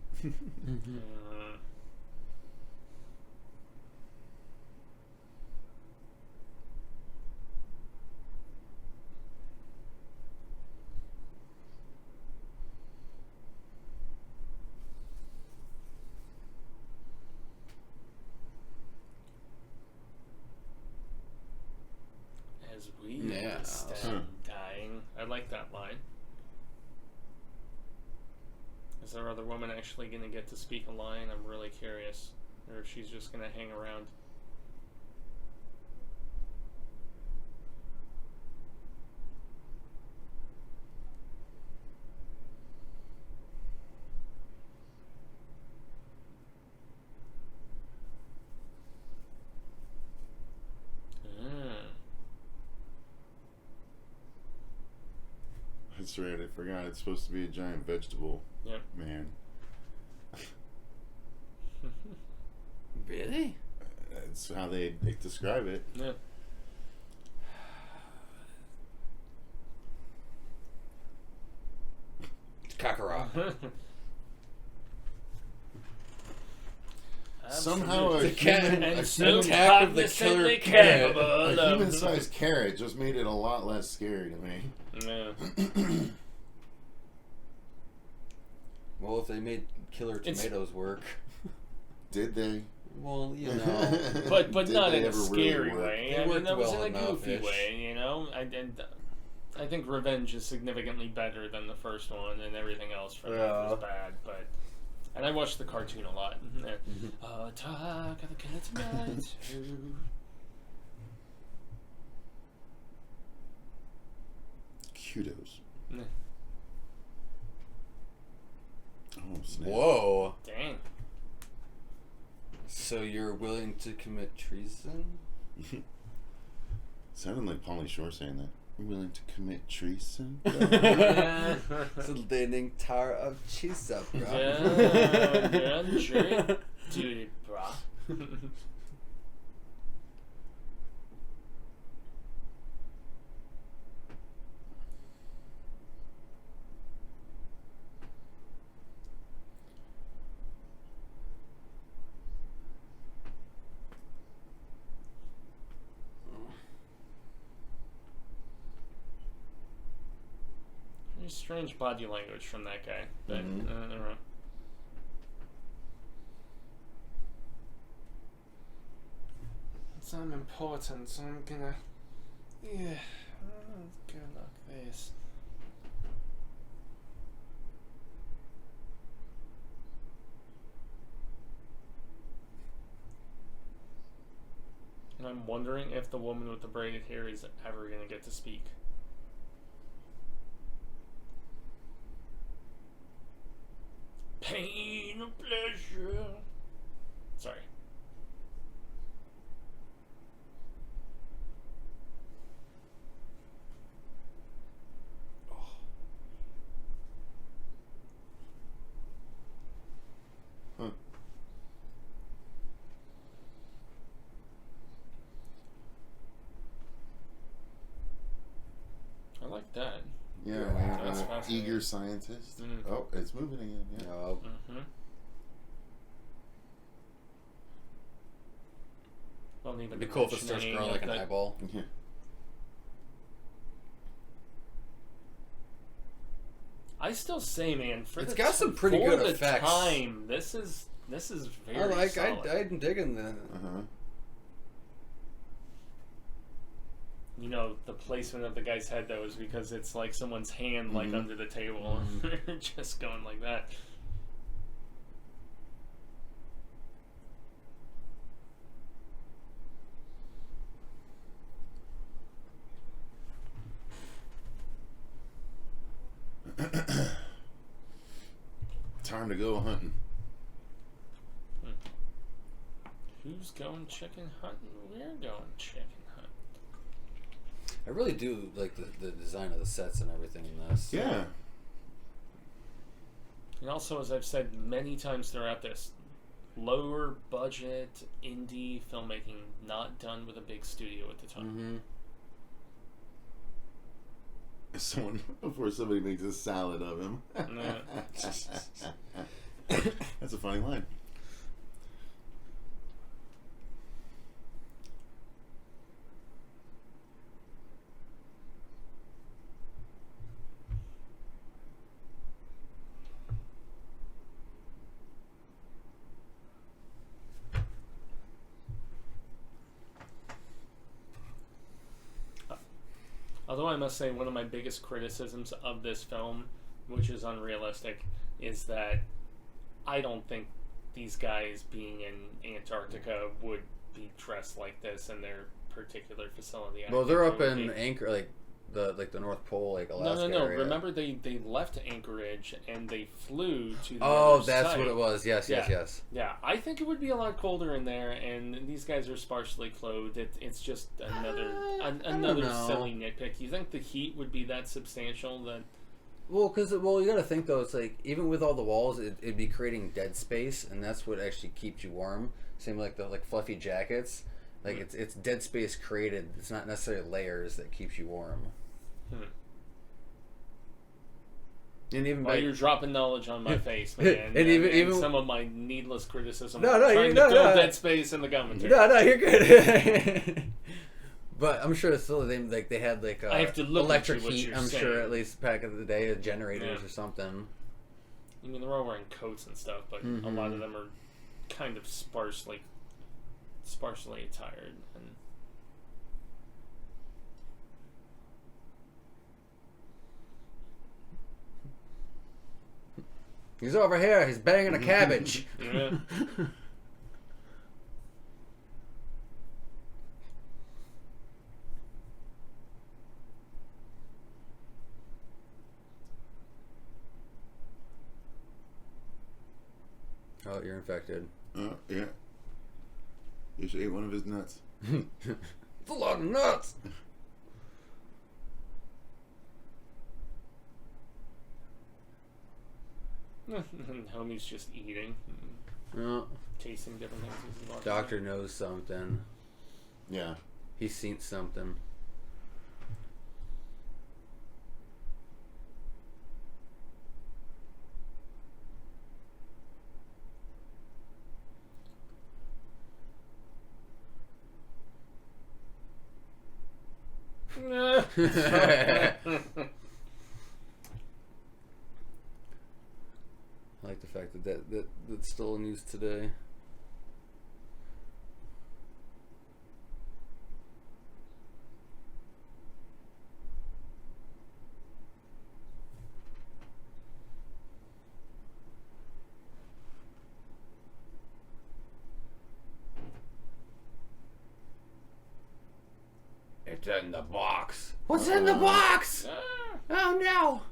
Speaker 6: As we
Speaker 5: Yeah.
Speaker 6: stand dying. I like that line. Is our other woman actually going to get to speak a line? I'm really curious. Or if she's just going to hang around.
Speaker 4: That's right, I forgot. It's supposed to be a giant vegetable.
Speaker 6: Yep.
Speaker 4: Man.
Speaker 5: Really?
Speaker 4: That's how they describe it.
Speaker 6: Yeah.
Speaker 5: Kakarot.
Speaker 4: Somehow a
Speaker 5: The cat
Speaker 4: human,
Speaker 5: and
Speaker 4: a
Speaker 5: so
Speaker 4: human,
Speaker 5: Attack of the Killer Cat.
Speaker 4: a human-sized carrot just made it a lot less scary to me.
Speaker 6: Yeah.
Speaker 5: Well, if they made killer
Speaker 6: It's-
Speaker 5: tomatoes work.
Speaker 4: Did they?
Speaker 5: Well, you know.
Speaker 6: But
Speaker 4: Did
Speaker 6: not
Speaker 4: they
Speaker 6: in a
Speaker 4: ever really
Speaker 6: scary
Speaker 4: work?
Speaker 6: way.
Speaker 5: They
Speaker 6: I mean,
Speaker 5: worked
Speaker 6: that was
Speaker 5: well
Speaker 6: in a goofy
Speaker 5: enough-ish.
Speaker 6: way, you know? I think Revenge is significantly better than the first one, and everything else from that was bad, but... And I watched the cartoon a lot. Attack of the Killer Tomatoes.
Speaker 4: Kudos.
Speaker 6: Yeah.
Speaker 4: Oh, snap.
Speaker 5: Whoa.
Speaker 6: Dang.
Speaker 5: So you're willing to commit treason?
Speaker 4: Sounded like Pauly Shore saying that. We're willing to commit treason?
Speaker 5: It's the leaning tower of Chisa, bro.
Speaker 6: Yeah, sure. Dude, brah. Very strange body language from that guy. But, I don't know. I'm important, so I'm gonna... Yeah, go like this. I'm wondering if the woman with the braided hair is ever going to get to speak. Pain or pleasure. Sorry.
Speaker 4: Huh.
Speaker 6: I like that.
Speaker 4: Yeah,
Speaker 6: That's fascinating.
Speaker 4: eager scientist.
Speaker 6: Mm.
Speaker 4: Oh, it's moving again. Yeah.
Speaker 5: No.
Speaker 6: Mm-hmm. Well, even
Speaker 5: It'd be cool if it starts
Speaker 6: mentioning
Speaker 5: growing like an
Speaker 6: that-
Speaker 5: eyeball.
Speaker 4: Yeah.
Speaker 6: I still say, man, for
Speaker 5: It's
Speaker 6: the
Speaker 5: got some pretty
Speaker 6: for
Speaker 5: good
Speaker 6: the
Speaker 5: effects.
Speaker 6: time, this is very solid.
Speaker 5: I'm digging that.
Speaker 4: Uh-huh.
Speaker 6: You know, the placement of the guy's head though is because it's like someone's hand like
Speaker 4: Mhm.
Speaker 6: under the table, just going like that.
Speaker 4: Time to go hunting.
Speaker 6: Who's going chicken hunting? We're going chicken hunting.
Speaker 5: I really do like the design of the sets and everything in this.
Speaker 4: Yeah.
Speaker 6: And also, as I've said many times throughout this, lower budget indie filmmaking, not done with a big studio at the time.
Speaker 5: Mm-hmm.
Speaker 4: Someone before somebody makes a salad of him. That's a funny line.
Speaker 6: Although I must say, one of my biggest criticisms of this film, which is unrealistic, is that I don't think these guys being in Antarctica would be dressed like this in their particular facility. I
Speaker 5: Well,
Speaker 6: think
Speaker 5: they're
Speaker 6: it
Speaker 5: up
Speaker 6: would
Speaker 5: in
Speaker 6: be-
Speaker 5: Anchor, like the North Pole, like Alaska.
Speaker 6: No.
Speaker 5: area.
Speaker 6: Remember, they left Anchorage and they flew to the
Speaker 5: Oh,
Speaker 6: other
Speaker 5: that's
Speaker 6: side.
Speaker 5: what it was. Yes.
Speaker 6: Yeah, I think it would be a lot colder in there, and these guys are sparsely clothed. It's just another another
Speaker 5: know.
Speaker 6: silly nitpick. You think the heat would be that substantial that?
Speaker 5: Well, you got to think though. It's like even with all the walls, it'd be creating dead space, and that's what actually keeps you warm. Same like the fluffy jackets. Like it's dead space created. It's not necessarily layers that keeps you warm. And even
Speaker 6: While
Speaker 5: by
Speaker 6: you're dropping knowledge on my face, man,
Speaker 5: And even
Speaker 6: some of my needless criticism,
Speaker 5: No,
Speaker 6: of
Speaker 5: no,
Speaker 6: trying
Speaker 5: you-
Speaker 6: to
Speaker 5: no,
Speaker 6: fill
Speaker 5: no.
Speaker 6: dead space in the commentary.
Speaker 5: no, you're good. But I'm sure it's still they had like
Speaker 6: I have to look
Speaker 5: electric
Speaker 6: at what
Speaker 5: heat.
Speaker 6: you're
Speaker 5: I'm
Speaker 6: saying.
Speaker 5: sure at least back in the day, generators
Speaker 6: Yeah.
Speaker 5: or something.
Speaker 6: I mean, they're all wearing coats and stuff, but a lot of them are kind of sparsely attired. And
Speaker 5: He's over here. He's banging a cabbage.
Speaker 6: yeah.
Speaker 5: Oh, you're infected.
Speaker 4: Yeah. You should eat one of his nuts.
Speaker 5: It's a lot of nuts.
Speaker 6: Homie's just eating,
Speaker 5: Oh,
Speaker 6: tasting different things. as he walks
Speaker 5: doctor knows something.
Speaker 4: Yeah.
Speaker 5: He's seen something.
Speaker 6: around.
Speaker 5: I like the fact that's still in use today. It's in the box. What's in the box? Oh no!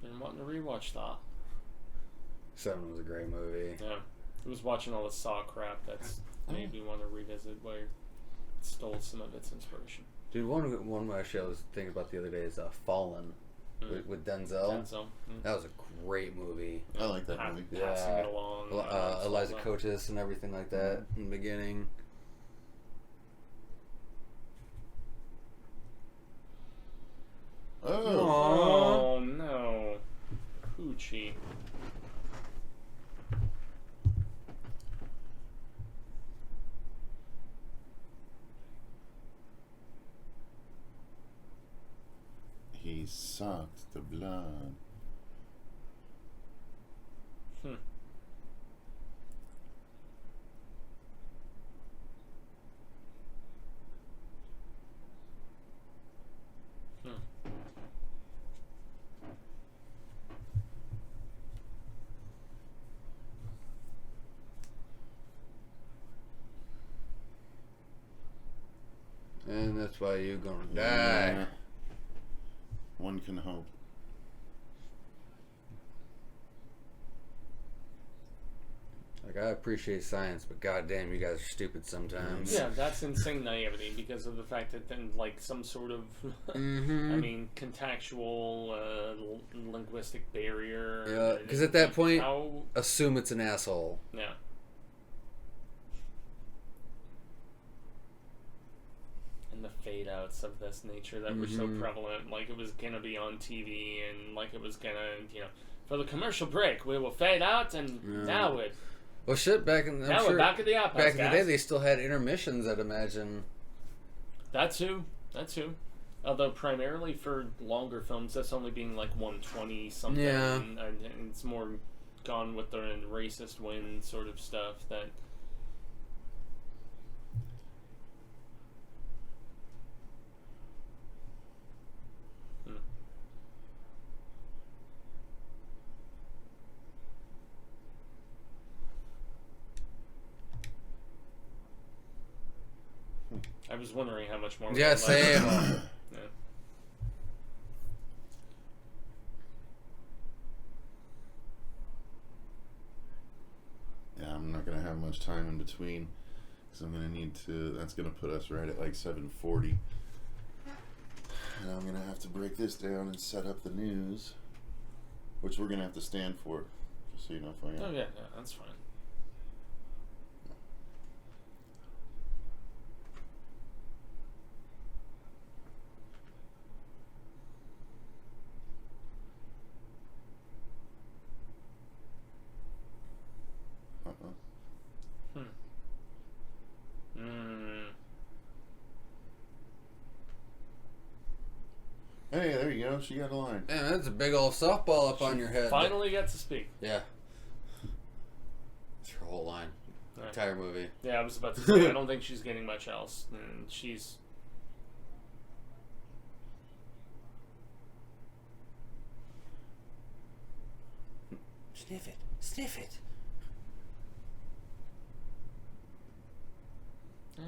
Speaker 6: Been wanting to rewatch that.
Speaker 5: 7 was a great movie.
Speaker 6: Yeah. I was watching all the Saw crap that's made me want to revisit where it stole some of its inspiration.
Speaker 5: Dude, one actually I was thinking about the other day is Fallen with Denzel.
Speaker 6: Denzel.
Speaker 5: That was a great movie.
Speaker 4: I like that movie.
Speaker 6: Passing it along.
Speaker 5: Eliza Cotis and everything like that in the beginning.
Speaker 6: Oh no. Poochie.
Speaker 4: He sucked the blood.
Speaker 5: And that's why you're gonna die.
Speaker 4: Yeah. One can hope.
Speaker 5: Like, I appreciate science, but goddamn, you guys are stupid sometimes.
Speaker 6: Yeah, that's insane naivety because of the fact that then, like, some sort of, I mean, contextual, linguistic barrier.
Speaker 5: Yeah, because at that point,
Speaker 6: how,
Speaker 5: assume it's an asshole.
Speaker 6: yeah. And the fade outs of this nature that were so prevalent, like it was gonna be on TV and like it was gonna, you know, for the commercial break, we will fade out and now it.
Speaker 5: Well, shit, back in
Speaker 6: Now we're back at the outpost,
Speaker 5: back in the day,
Speaker 6: guys.
Speaker 5: they still had intermissions, I'd imagine.
Speaker 6: That too. Although primarily for longer films, that's only being like 120 something.
Speaker 5: Yeah.
Speaker 6: And it's more gone with the racist wind sort of stuff that. I was wondering how much more.
Speaker 5: Yeah, same.
Speaker 6: Yeah.
Speaker 4: Yeah, I'm not gonna have much time in between because I'm gonna need to. That's gonna put us right at like 7:40, and I'm gonna have to break this down and set up the news, which we're gonna have to stand for, just so you know.
Speaker 6: Oh yeah, that's fine.
Speaker 4: Hey, there you go. She got a line.
Speaker 5: Man, that's a big old softball up on your head.
Speaker 6: Finally got to speak.
Speaker 5: Yeah. It's her whole line.
Speaker 6: Right.
Speaker 5: Entire movie.
Speaker 6: Yeah, I was about to say, I don't think she's getting much else. And she's.
Speaker 5: Sniff it. Sniff it.
Speaker 6: Yeah.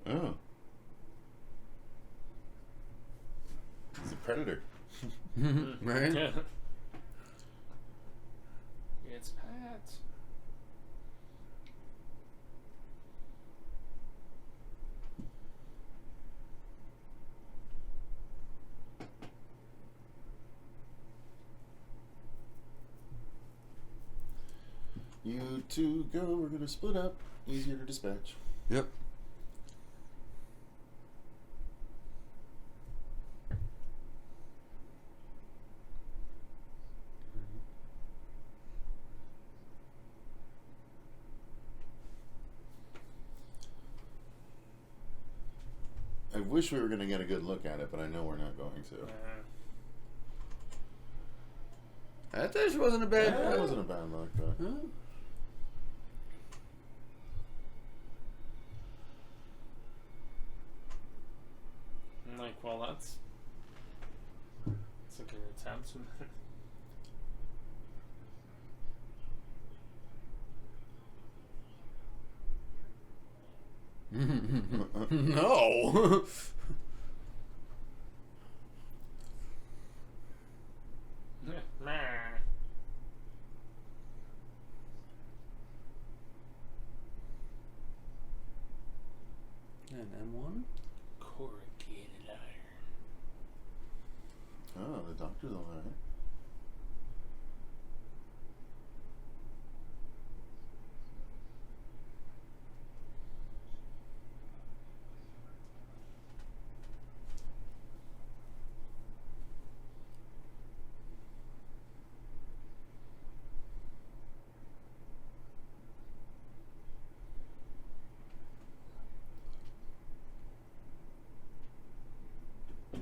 Speaker 4: Oh. He's a predator.
Speaker 5: Right?
Speaker 6: Yeah. It's Pat.
Speaker 4: You two go. We're gonna split up. Easier to dispatch.
Speaker 5: Yep.
Speaker 4: I wish we were gonna get a good look at it, but I know we're not going to.
Speaker 5: That actually wasn't a bad.
Speaker 4: That wasn't a bad look, but.
Speaker 5: Huh?
Speaker 6: I'm like, well, that's a good attempt.
Speaker 5: No. An M1?
Speaker 6: Corrugated iron.
Speaker 4: Oh, the doctor's alright.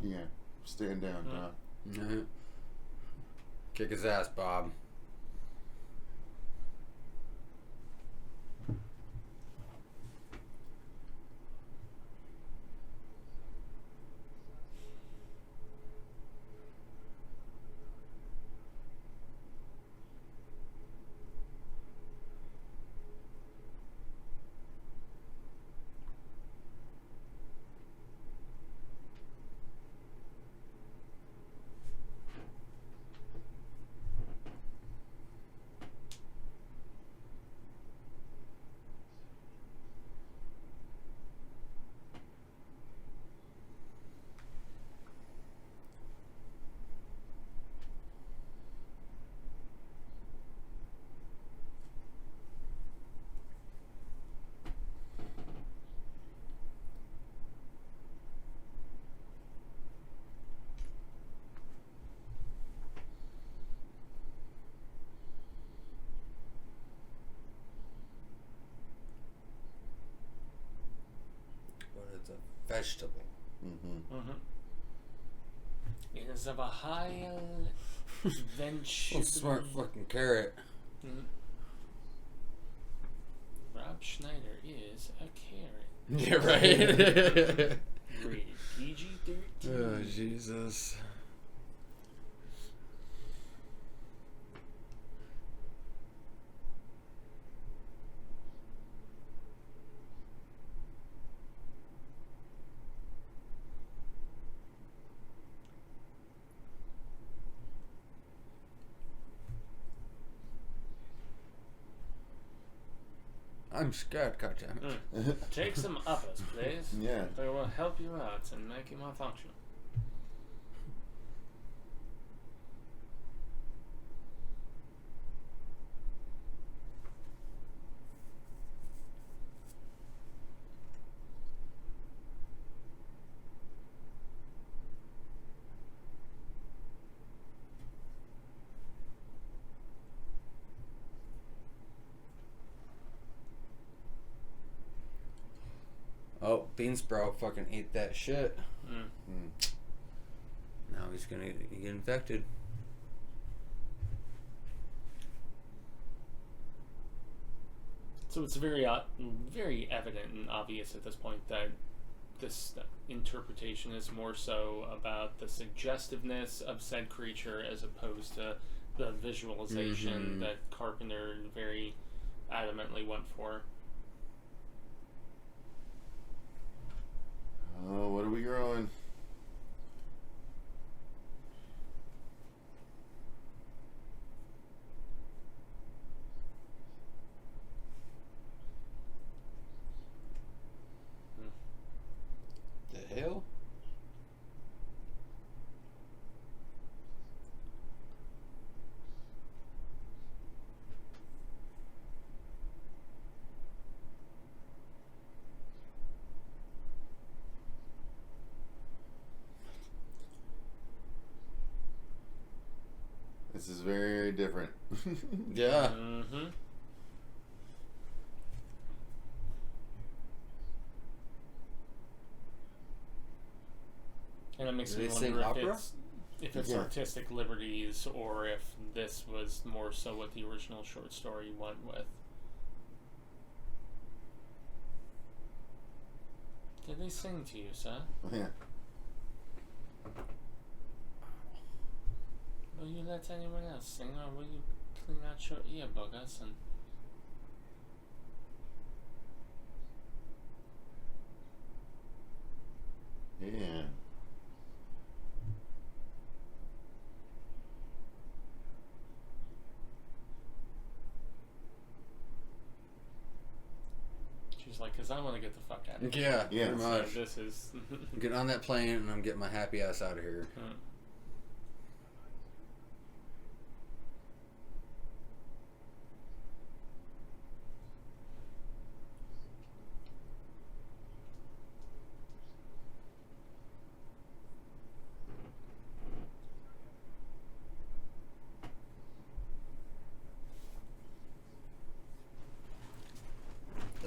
Speaker 4: Yeah, stand down, Doc.
Speaker 5: Kick his ass, Bob. But it's a vegetable.
Speaker 4: Mm-hmm.
Speaker 6: It is of a high venture.
Speaker 5: Oh, smart fucking carrot.
Speaker 6: Rob Schneider is a carrot.
Speaker 5: Yeah, right.
Speaker 6: Rated PG-13.
Speaker 5: Oh, Jesus. I'm scared, goddammit.
Speaker 6: Take some uppers, please.
Speaker 4: Yeah.
Speaker 6: They will help you out and make you more functional.
Speaker 5: Oh, Beansprout fucking ate that shit.
Speaker 6: Mm.
Speaker 5: Now he's gonna get infected.
Speaker 6: So it's very evident and obvious at this point that this interpretation is more so about the suggestiveness of said creature as opposed to the visualization that Carpenter very adamantly went for.
Speaker 4: Oh, what are we growing?
Speaker 5: The hell?
Speaker 4: This is very different.
Speaker 5: Yeah.
Speaker 6: Mm-hmm. And it makes
Speaker 5: Do
Speaker 6: me
Speaker 5: they sing
Speaker 6: wonder if
Speaker 5: opera?
Speaker 6: if it's
Speaker 4: Yeah.
Speaker 6: artistic liberties or if this was more so what the original short story went with. Did they sing to you, sir?
Speaker 4: Yeah.
Speaker 6: Will you let anyone else sing, or will you clean out your ear buggers and...
Speaker 4: Yeah.
Speaker 6: She's like, because I want to get the fuck out of here.
Speaker 5: Yeah,
Speaker 4: Yeah.
Speaker 5: pretty
Speaker 6: So
Speaker 5: much.
Speaker 6: this is...
Speaker 5: Get on that plane and I'm getting my happy ass out of here.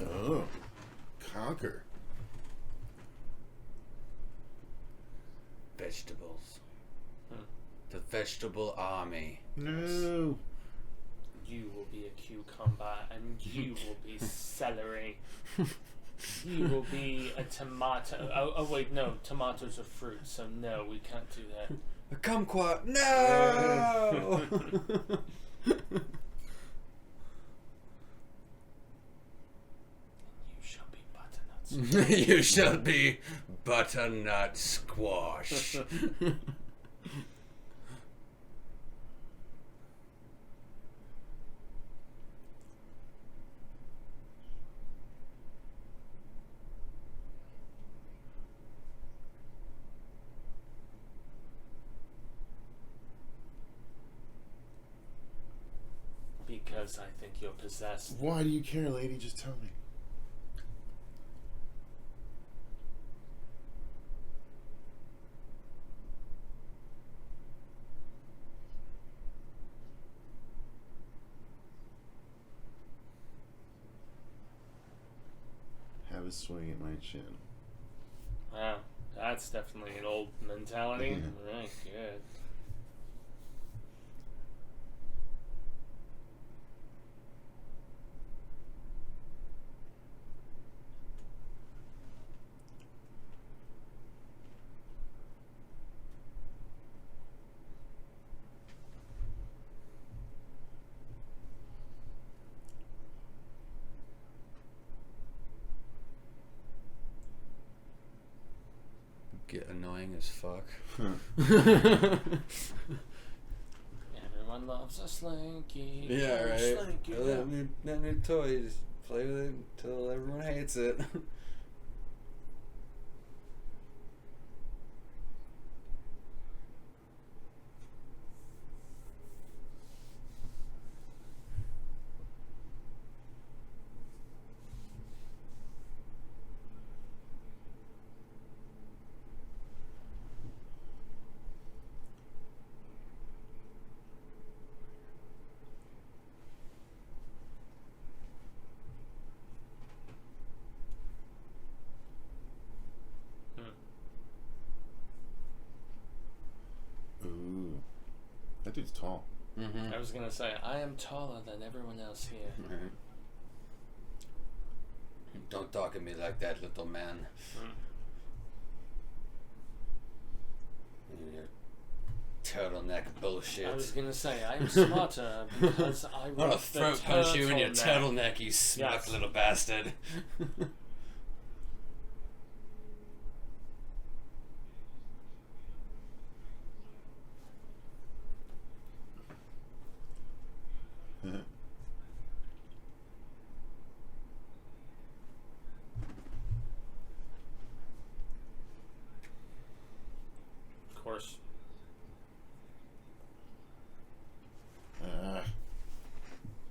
Speaker 4: Oh. Conquer.
Speaker 5: Vegetables.
Speaker 6: Hmm.
Speaker 5: The vegetable army.
Speaker 4: No.
Speaker 6: You will be a cucumber, and you will be celery. You will be a tomato. Oh wait, no. Tomatoes are fruit, so no, we can't do that.
Speaker 5: A kumquat. No!
Speaker 6: You shall be butternuts.
Speaker 5: You shall be butternut squash.
Speaker 6: Because I think you're possessed.
Speaker 4: Why do you care, lady? Just tell me. Have a swing at my chin.
Speaker 6: Wow, that's definitely an old mentality.
Speaker 4: Yeah.
Speaker 6: Right, good.
Speaker 5: Get annoying as fuck.
Speaker 6: Everyone loves a slinky.
Speaker 5: Yeah, right.
Speaker 6: Slinky.
Speaker 5: That new toy, just play with it until everyone hates it.
Speaker 4: Ooh. That dude's tall.
Speaker 5: Mm-hmm.
Speaker 6: I was gonna say, I am taller than everyone else here.
Speaker 5: Right. Don't talk to me like that, little man. Your turtleneck bullshit.
Speaker 6: I was gonna say, I am smarter because I
Speaker 5: I want
Speaker 6: wrote
Speaker 5: to
Speaker 6: the
Speaker 5: throat punch you in your
Speaker 6: turtleneck.
Speaker 5: turtleneck, you smuck
Speaker 6: Yes.
Speaker 5: little bastard.
Speaker 6: Of course.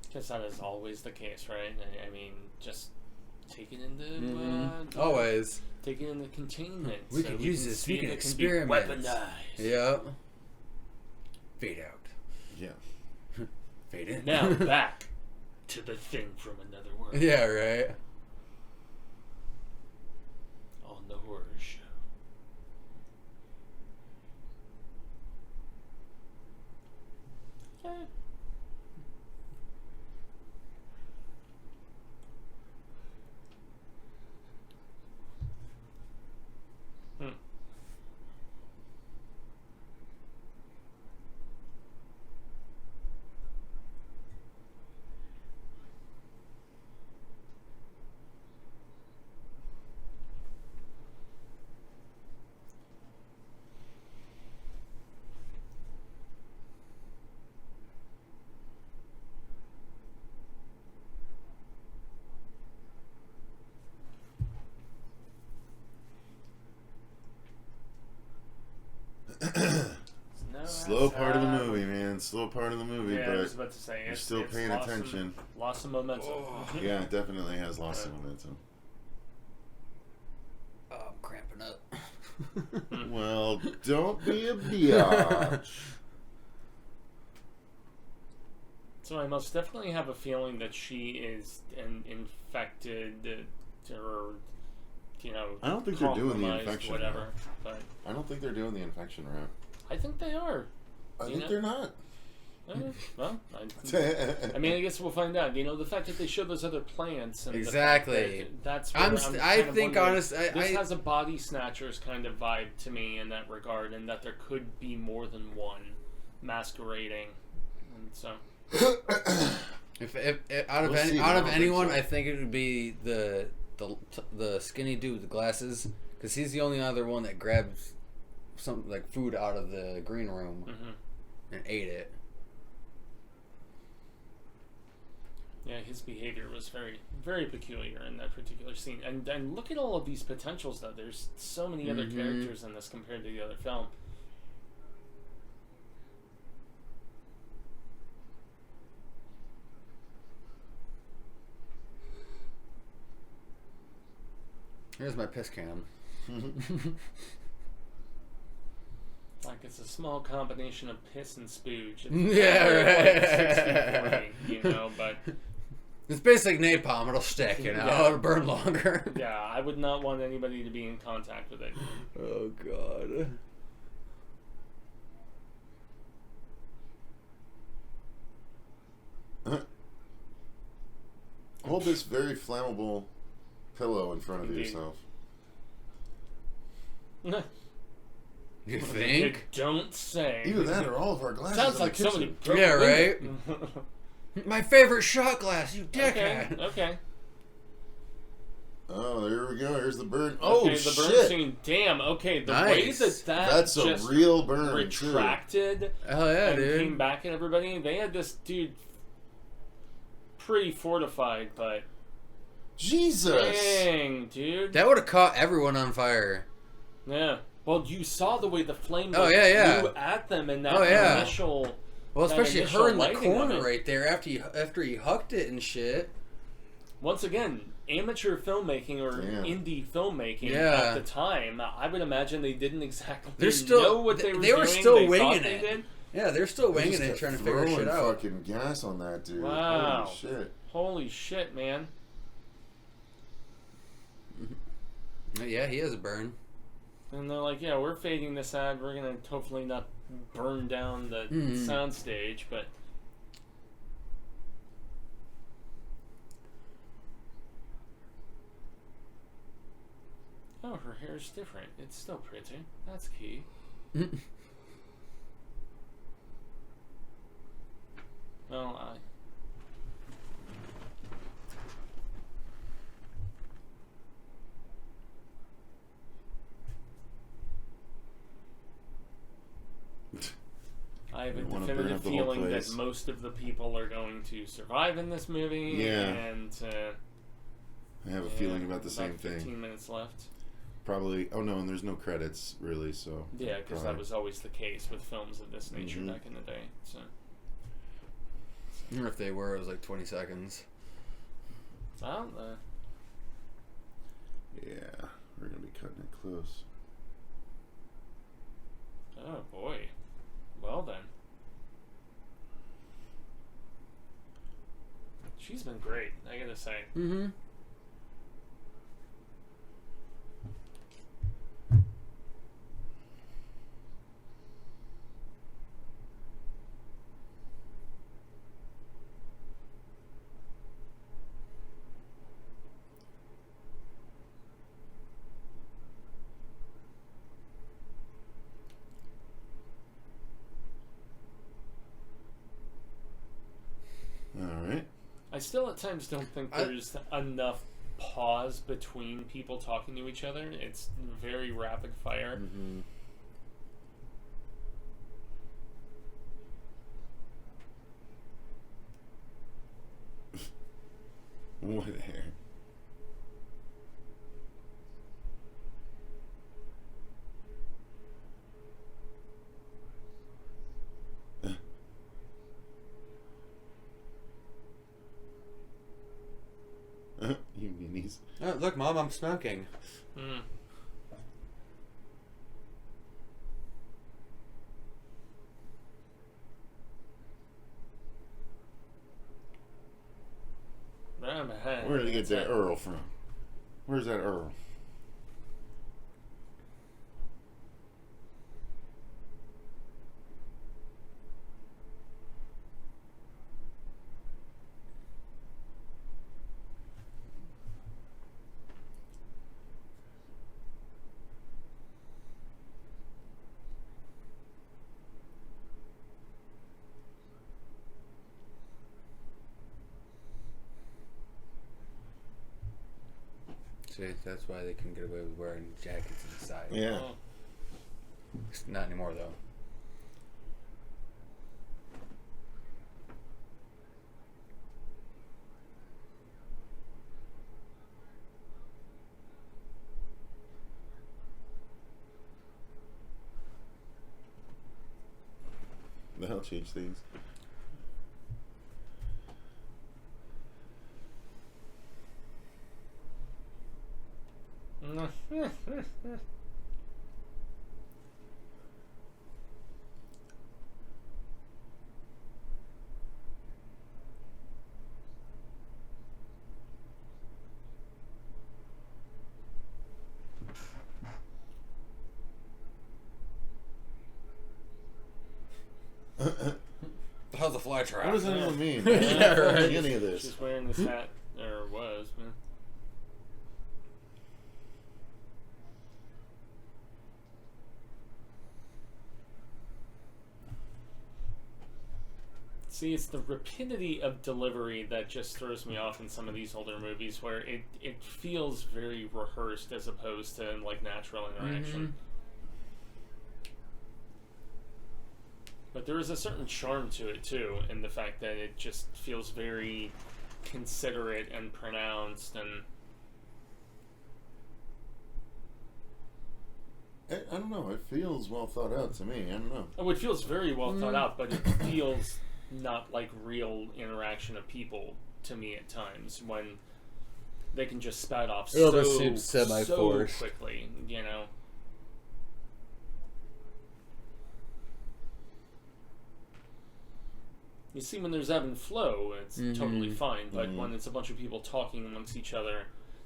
Speaker 6: Because that is always the case, right? I mean, just take it into
Speaker 5: Always.
Speaker 6: take it into containment.
Speaker 5: We
Speaker 6: so
Speaker 5: could use
Speaker 6: can
Speaker 5: this.
Speaker 6: see
Speaker 5: We can
Speaker 6: it
Speaker 5: experiment.
Speaker 6: Can be weaponized.
Speaker 5: Yep. Fade out.
Speaker 4: Yeah.
Speaker 5: Fade in.
Speaker 6: Now back to the thing from another world
Speaker 5: Yeah, right.
Speaker 6: on the horror show. No,
Speaker 4: Slow
Speaker 6: that's,
Speaker 4: part of the movie, man. Slow part of the movie,
Speaker 6: Yeah, I was
Speaker 4: but
Speaker 6: about to say
Speaker 4: you're
Speaker 6: it's
Speaker 4: still paying
Speaker 6: lost
Speaker 4: attention.
Speaker 6: Lost some momentum.
Speaker 4: Yeah, it definitely has lost some momentum.
Speaker 5: Oh, I'm cramping up.
Speaker 4: Well, don't be a biatch.
Speaker 6: So I most definitely have a feeling that she is infected, or
Speaker 4: I don't think they're doing the
Speaker 6: compromised,
Speaker 4: infection
Speaker 6: whatever.
Speaker 4: route.
Speaker 6: But
Speaker 4: I don't think they're doing the infection route.
Speaker 6: I think they are.
Speaker 4: I
Speaker 6: You
Speaker 4: think
Speaker 6: know?
Speaker 4: they're not.
Speaker 6: Well, I mean, I guess we'll find out. The fact that they show those other plants and
Speaker 5: Exactly.
Speaker 6: that's where
Speaker 5: I think
Speaker 6: this has a body snatchers kind of vibe to me in that regard, and that there could be more than one masquerading, and so.
Speaker 5: If out of
Speaker 4: We'll see,
Speaker 5: out
Speaker 4: I
Speaker 5: of
Speaker 4: don't
Speaker 5: anyone,
Speaker 4: think so.
Speaker 5: I think it would be the skinny dude with the glasses, because he's the only other one that grabs some like food out of the green room and ate it.
Speaker 6: Yeah, his behavior was very, very peculiar in that particular scene. And look at all of these potentials, though. There's so many other characters in this compared to the other film.
Speaker 5: Here's my piss can.
Speaker 6: Like, it's a small combination of piss and spooge. It's
Speaker 5: Yeah, right.
Speaker 6: Like 60-40, but...
Speaker 5: It's basically napalm. It'll stick,
Speaker 6: Yeah.
Speaker 5: It'll burn longer.
Speaker 6: Yeah, I would not want anybody to be in contact with it.
Speaker 5: Oh, God.
Speaker 4: Hold this very flammable pillow in front of
Speaker 6: Indeed.
Speaker 4: yourself.
Speaker 5: You think?
Speaker 6: You don't say.
Speaker 4: Either that or all of our glasses
Speaker 6: Sounds
Speaker 4: in
Speaker 6: like
Speaker 4: the
Speaker 6: somebody
Speaker 4: kitchen.
Speaker 6: broke
Speaker 5: Yeah,
Speaker 6: a
Speaker 5: right?
Speaker 6: window.
Speaker 5: My favorite shot glass, you
Speaker 6: Okay,
Speaker 5: dickhead.
Speaker 6: okay.
Speaker 4: Oh, there we go. Here's the burn. Oh,
Speaker 6: Okay, the burn
Speaker 4: shit.
Speaker 6: scene. Damn, okay, the
Speaker 5: Nice.
Speaker 6: way that
Speaker 4: That's a
Speaker 6: just
Speaker 4: real burn,
Speaker 6: retracted
Speaker 5: Hell yeah,
Speaker 6: and
Speaker 5: dude.
Speaker 6: came back at everybody, they had this dude pretty fortified, but
Speaker 4: Jesus.
Speaker 6: dang, dude.
Speaker 5: That would have caught everyone on fire.
Speaker 6: Yeah. Well, you saw the way the flame
Speaker 5: Oh, yeah.
Speaker 6: flew at them in that
Speaker 5: Oh, yeah.
Speaker 6: initial...
Speaker 5: Well,
Speaker 6: that
Speaker 5: especially
Speaker 6: initial
Speaker 5: her in the
Speaker 6: lighting of
Speaker 5: corner
Speaker 6: it.
Speaker 5: right there after he hucked it and shit.
Speaker 6: Once again, amateur filmmaking or
Speaker 4: Damn.
Speaker 6: indie filmmaking
Speaker 5: Yeah.
Speaker 6: at the time, I would imagine they didn't exactly
Speaker 5: They're still-
Speaker 6: know what they were
Speaker 5: they were
Speaker 6: doing.
Speaker 5: still
Speaker 6: They
Speaker 5: winging
Speaker 6: thought they
Speaker 5: it.
Speaker 6: did.
Speaker 5: Yeah, they're still
Speaker 4: They
Speaker 5: winging
Speaker 4: just
Speaker 5: it,
Speaker 4: kept
Speaker 5: trying to figure shit
Speaker 4: throwing
Speaker 5: out.
Speaker 4: fucking gas on that dude.
Speaker 6: Wow.
Speaker 4: Holy shit.
Speaker 6: Holy shit, man.
Speaker 5: Yeah, he has a burn.
Speaker 6: And they're like, yeah, we're fading this ad. We're going to hopefully not burn down the sound stage, but... Oh, her hair's different. It's still pretty. That's key. Well, I have a
Speaker 4: You wanna burn
Speaker 6: definitive
Speaker 4: up the whole
Speaker 6: feeling that
Speaker 4: place.
Speaker 6: most of the people are going to survive in this movie.
Speaker 4: Yeah.
Speaker 6: And
Speaker 4: I have a feeling about the same
Speaker 6: 15
Speaker 4: thing.
Speaker 6: minutes left.
Speaker 4: Probably. Oh no, and there's no credits really. So
Speaker 6: Yeah, because that
Speaker 4: probably-
Speaker 6: was always the case with films of this nature
Speaker 4: Mhm.
Speaker 6: back in the day. So,
Speaker 5: Or if they were, it was like 20 seconds.
Speaker 6: well,
Speaker 4: Yeah, we're gonna be cutting it close.
Speaker 6: oh boy. Well then. She's been great, I gotta say.
Speaker 5: Mm-hmm.
Speaker 4: All right.
Speaker 6: I still at times don't think there's enough pause between people talking to each other. It's very rapid fire.
Speaker 5: Mm-hmm.
Speaker 4: What hair? You meanies.
Speaker 5: Oh, look, Mom, I'm smoking.
Speaker 6: Hmm.
Speaker 4: Where did he get that Earl from? Where's that Earl?
Speaker 5: See, that's why they couldn't get away with wearing jackets inside.
Speaker 4: Yeah.
Speaker 6: Oh.
Speaker 5: Not anymore, though.
Speaker 4: They'll change things.
Speaker 5: How's the fly trap?
Speaker 4: What does that even mean?
Speaker 5: Yeah,
Speaker 4: I don't
Speaker 5: right.
Speaker 4: like any of this.
Speaker 6: She's wearing this hat, or was, man. See, it's the rapidity of delivery that just throws me off in some of these older movies, where it feels very rehearsed as opposed to like natural interaction. But there is a certain charm to it too, in the fact that it just feels very considerate and pronounced, and
Speaker 4: I don't know. It feels well thought out to me. I don't know.
Speaker 6: oh, it feels very well thought out, but it feels not like real interaction of people to me at times, when they can just spout off
Speaker 5: It almost seems
Speaker 6: so
Speaker 5: semi-forced.
Speaker 6: quickly, you know. You see, when there's ebb and flow, it's totally fine, but when it's a bunch of people talking amongst each other,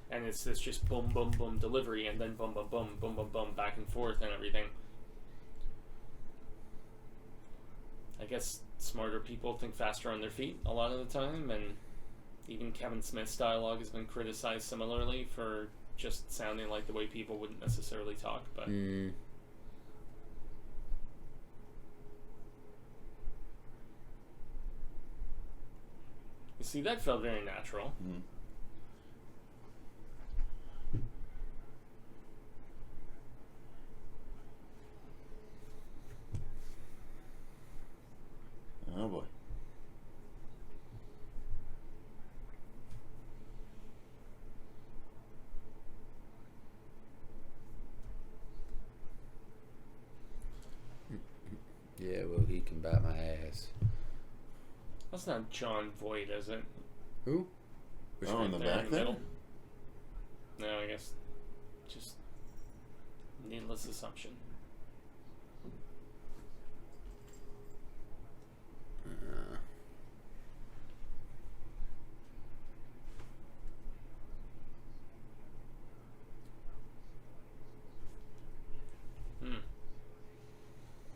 Speaker 6: and it's this just boom, boom, boom delivery, and then boom, boom, boom, boom, boom, boom, back and forth and everything. I guess smarter people think faster on their feet a lot of the time, and even Kevin Smith's dialogue has been criticized similarly for just sounding like the way people wouldn't necessarily talk, but... You see, that felt very natural.
Speaker 4: Oh boy.
Speaker 5: Yeah, well, he can bite my ass.
Speaker 6: That's not John Voight, is it?
Speaker 5: Who?
Speaker 4: Oh, in the
Speaker 6: There
Speaker 4: back
Speaker 6: the
Speaker 4: there?
Speaker 6: middle? No, I guess just needless assumption.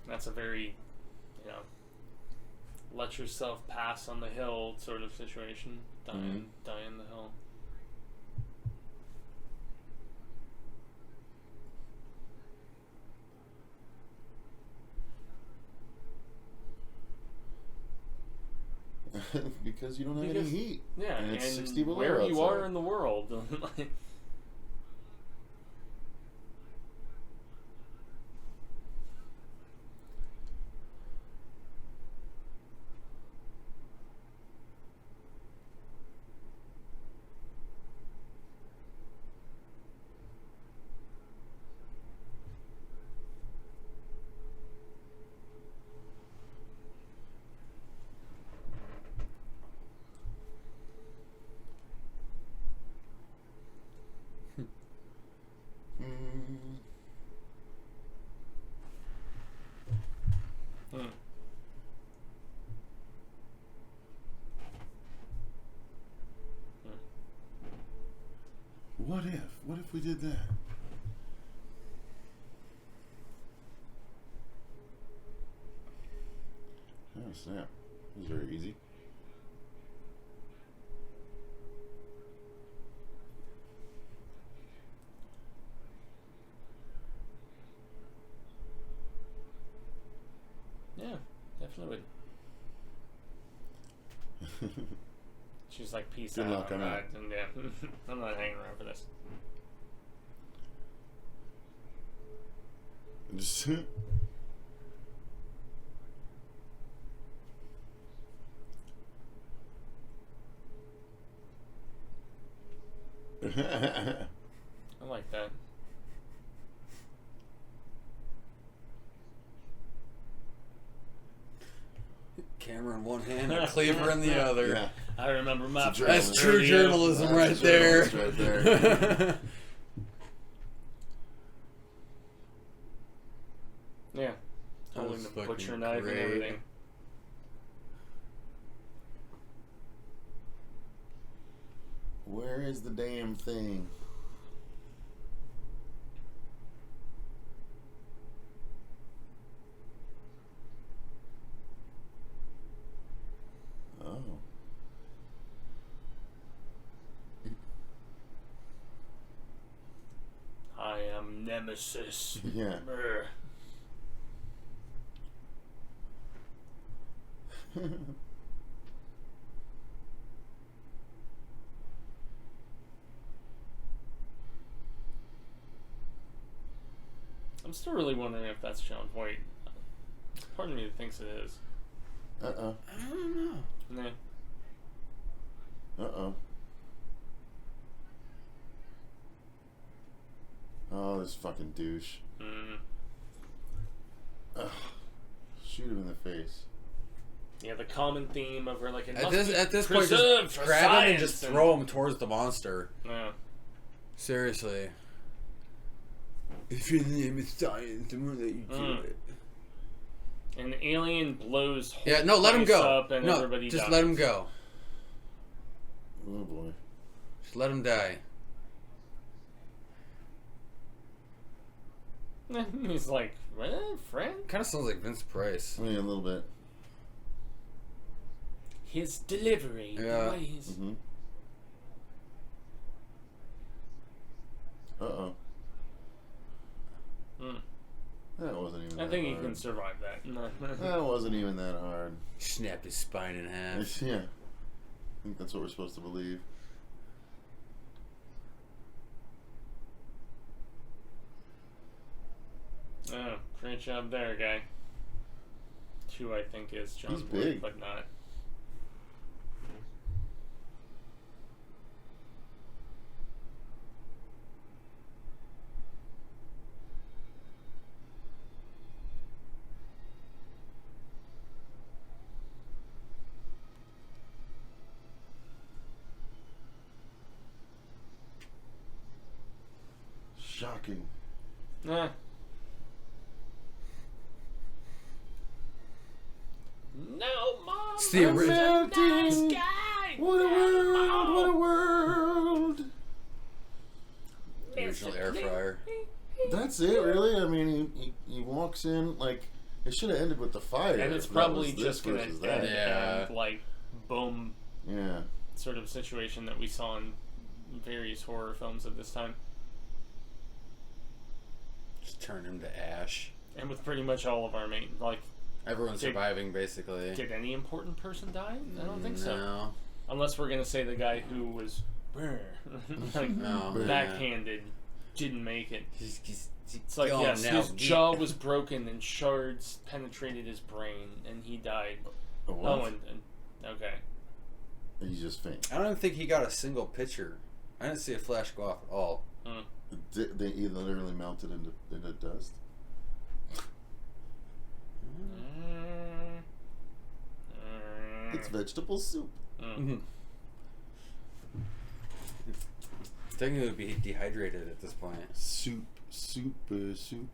Speaker 6: That's a very, you know, let yourself pass on the hill sort of situation. Die in the hill.
Speaker 4: Because you don't have
Speaker 6: Because-
Speaker 4: any heat.
Speaker 6: Yeah,
Speaker 4: And it's 60 below
Speaker 6: where you
Speaker 4: outside.
Speaker 6: are in the world.
Speaker 4: What if we did that? Oh snap! This is very easy.
Speaker 6: Yeah, definitely would. She's like, peace
Speaker 4: Good
Speaker 6: out.
Speaker 4: luck, I'm out.
Speaker 6: And yeah, I'm not hanging around for this.
Speaker 4: Just
Speaker 6: I like that.
Speaker 5: Camera in one hand, a cleaver in the other.
Speaker 4: yeah.
Speaker 6: I remember my
Speaker 4: It's a
Speaker 5: That's
Speaker 6: first
Speaker 5: true
Speaker 6: rodeo.
Speaker 5: journalism right there.
Speaker 4: Right there.
Speaker 6: Yeah,
Speaker 5: That
Speaker 6: holding
Speaker 5: was
Speaker 6: the
Speaker 5: fucking
Speaker 6: butcher knife
Speaker 5: great.
Speaker 6: and everything.
Speaker 4: Where is the damn thing? Oh.
Speaker 6: I am Nemesis.
Speaker 4: Yeah.
Speaker 6: Brr. I'm still really wondering if that's John Voight. Part of me thinks it is.
Speaker 4: Uh-oh.
Speaker 5: I don't know.
Speaker 6: Nah.
Speaker 4: Uh-oh. Oh, this fucking douche.
Speaker 6: Mm.
Speaker 4: Ugh. Shoot him in the face.
Speaker 6: Yeah, the common theme of her, like, it
Speaker 5: At
Speaker 6: must
Speaker 5: this
Speaker 6: be
Speaker 5: point,
Speaker 6: preserved
Speaker 5: just
Speaker 6: for
Speaker 5: grab him and
Speaker 6: science
Speaker 5: just throw him towards the monster.
Speaker 6: Yeah.
Speaker 5: Seriously. If your name is science, I'm gonna let you do
Speaker 6: Mm.
Speaker 5: it.
Speaker 6: An alien blows whole
Speaker 5: Yeah, no, let him
Speaker 6: place
Speaker 5: go.
Speaker 6: up and
Speaker 5: No,
Speaker 6: everybody
Speaker 5: just
Speaker 6: dies.
Speaker 5: let him go.
Speaker 4: Oh boy.
Speaker 5: Just let him die.
Speaker 6: He's like, what, friend?
Speaker 5: Kind of sounds like Vince Price.
Speaker 4: I mean, a little bit.
Speaker 6: His delivery.
Speaker 5: Yeah.
Speaker 6: Ways.
Speaker 4: Mm-hmm. Uh-oh.
Speaker 6: Mm.
Speaker 4: That wasn't even
Speaker 6: I
Speaker 4: that
Speaker 6: think he
Speaker 4: hard.
Speaker 6: can survive that.
Speaker 4: That wasn't even that hard.
Speaker 5: Snapped his spine in half.
Speaker 4: Yeah. I think that's what we're supposed to believe.
Speaker 6: Oh, great job there, guy. Two, I think, is John
Speaker 4: He's
Speaker 6: Boyd,
Speaker 4: big.
Speaker 6: but not.
Speaker 4: Shocking.
Speaker 6: Nah. No, Mom!
Speaker 5: It's the
Speaker 6: I'm
Speaker 5: ori-
Speaker 6: a nice guy!
Speaker 4: What a world! What a world!
Speaker 5: Original air fryer.
Speaker 4: That's it, really? I mean, he walks in, like, it should have ended with the fire.
Speaker 6: And it's
Speaker 4: if that
Speaker 6: probably
Speaker 4: was this
Speaker 6: just gonna
Speaker 4: versus
Speaker 6: end,
Speaker 4: that.
Speaker 5: Yeah.
Speaker 6: like, boom
Speaker 4: Yeah.
Speaker 6: sort of situation that we saw in various horror films of this time.
Speaker 5: Just turn him to ash.
Speaker 6: And with pretty much all of our main, like,
Speaker 5: Everyone's
Speaker 6: Did-
Speaker 5: surviving, basically.
Speaker 6: did any important person die? I don't think so.
Speaker 5: No.
Speaker 6: Unless we're gonna say the guy who was like
Speaker 5: No.
Speaker 6: backhanded didn't make it.
Speaker 5: He's
Speaker 6: It's like,
Speaker 5: gone
Speaker 6: yes,
Speaker 5: now.
Speaker 6: his jaw was broken and shards penetrated his brain and he died.
Speaker 4: Oh, what?
Speaker 6: Oh, and okay.
Speaker 4: He's just faint.
Speaker 5: I don't even think he got a single picture. I didn't see a flash go off at all.
Speaker 4: He literally melted into dust. It's vegetable soup.
Speaker 5: Mm-hmm. Technically, it would be dehydrated at this point.
Speaker 4: Soup. Soup. Soup.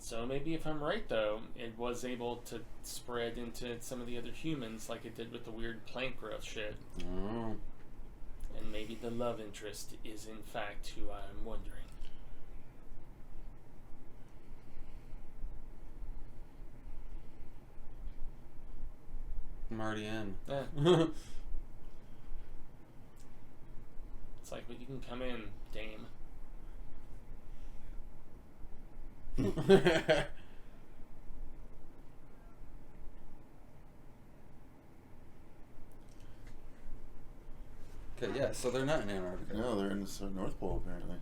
Speaker 6: So maybe if I'm right, though, it was able to spread into some of the other humans like it did with the weird plant growth shit.
Speaker 5: Oh.
Speaker 6: And maybe the love interest is, in fact, who I'm wondering.
Speaker 5: I'm already in.
Speaker 6: Yeah. It's like, but you can come in, dame.
Speaker 5: Okay, yeah, so they're not in Antarctica.
Speaker 4: No, they're in the North Pole apparently.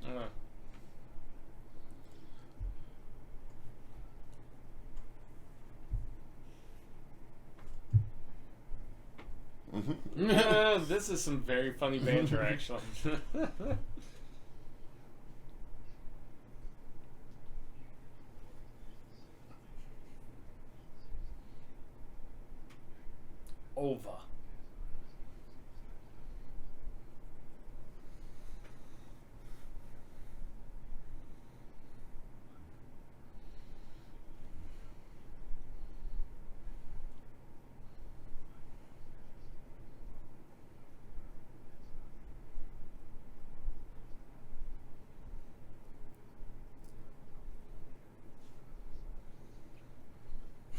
Speaker 6: I don't know. This is some very funny banter, actually. Over.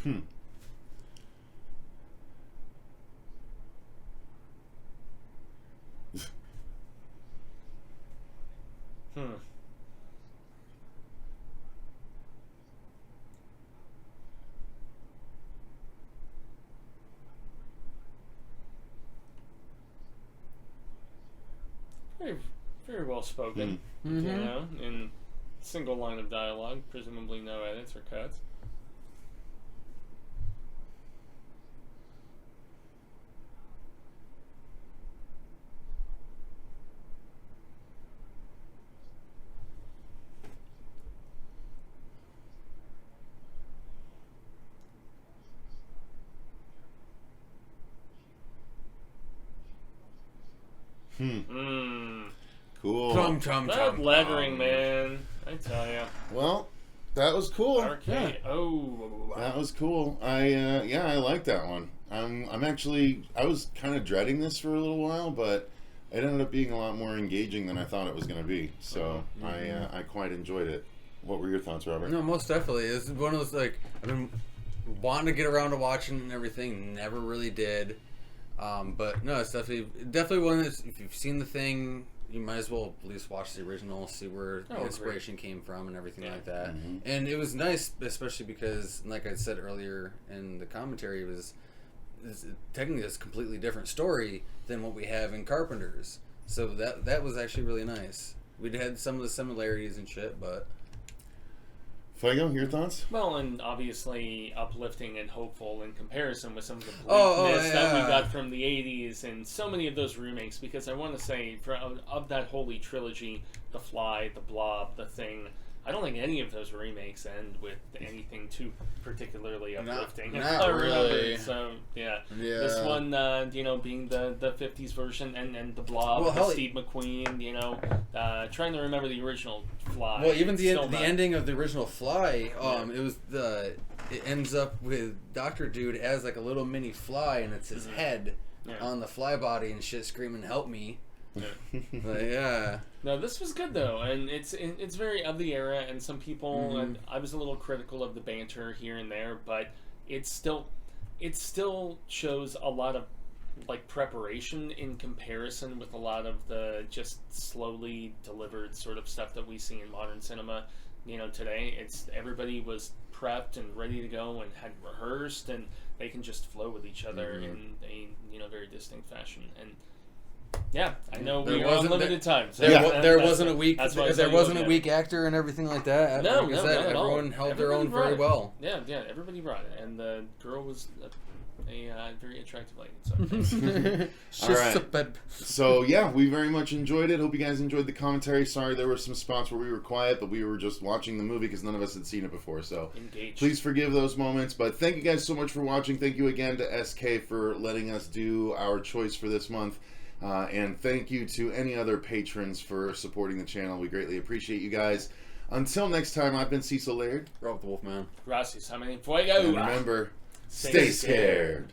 Speaker 4: Hmm.
Speaker 6: Hmm. Very, very well spoken. You know, in single line of dialogue, presumably no edits or cuts.
Speaker 4: Cool.
Speaker 6: That lettering, man. I tell ya.
Speaker 4: Well, that was cool.
Speaker 6: Arcade. Oh.
Speaker 4: That was cool. I like that one. I was kind of dreading this for a little while, but it ended up being a lot more engaging than I thought it was going to be. So I quite enjoyed it. What were your thoughts, Robert?
Speaker 5: No, most definitely. It's one of those, like, I've been wanting to get around to watching and everything, never really did. But no, it's definitely one that's, if you've seen the thing, you might as well at least watch the original, see where the inspiration came from and everything like that. And it was nice, especially because, like I said earlier in the commentary, it's technically a completely different story than what we have in Carpenter's. So that was actually really nice. We'd had some of the similarities and shit, but...
Speaker 4: Fuego, your thoughts?
Speaker 6: Well, and obviously uplifting and hopeful in comparison with some of the bleakness that we got from the 80s and so many of those remakes, because I want to say, of that holy trilogy, The Fly, The Blob, The Thing, I don't think any of those remakes end with anything too particularly uplifting.
Speaker 5: Not really.
Speaker 6: So, yeah. This one, being the 50s version and The Blob, with Steve McQueen, trying to remember the original Fly.
Speaker 5: Well, even the ending of the original Fly, it ends up with Dr. Dude as like a little mini fly, and it's his head on the fly body and shit screaming, "Help me." But,
Speaker 6: no, this was good though, and it's very of the era, and some people and I was a little critical of the banter here and there, but it still shows a lot of like preparation in comparison with a lot of the just slowly delivered sort of stuff that we see in modern cinema. Today it's everybody was prepped and ready to go and had rehearsed, and they can just flow with each other in a very distinct fashion. And yeah, I know we were on limited time. So
Speaker 5: there wasn't a weak actor and everything like that.
Speaker 6: No,
Speaker 5: like I said, everyone held their own very well.
Speaker 6: Yeah, everybody brought it, and the girl was a very attractive lady. So.
Speaker 5: She's
Speaker 4: All right.
Speaker 5: so bad.
Speaker 4: So yeah, we very much enjoyed it. Hope you guys enjoyed the commentary. Sorry there were some spots where we were quiet, but we were just watching the movie because none of us had seen it before. So
Speaker 6: Engaged.
Speaker 4: please forgive those moments. But thank you guys so much for watching. Thank you again to SK for letting us do our choice for this month. And thank you to any other patrons for supporting the channel. We greatly appreciate you guys. Until next time, I've been Cecil Laird.
Speaker 5: Robert the Wolfman.
Speaker 6: Gracias. I mean, fuego.
Speaker 4: And remember, stay scared.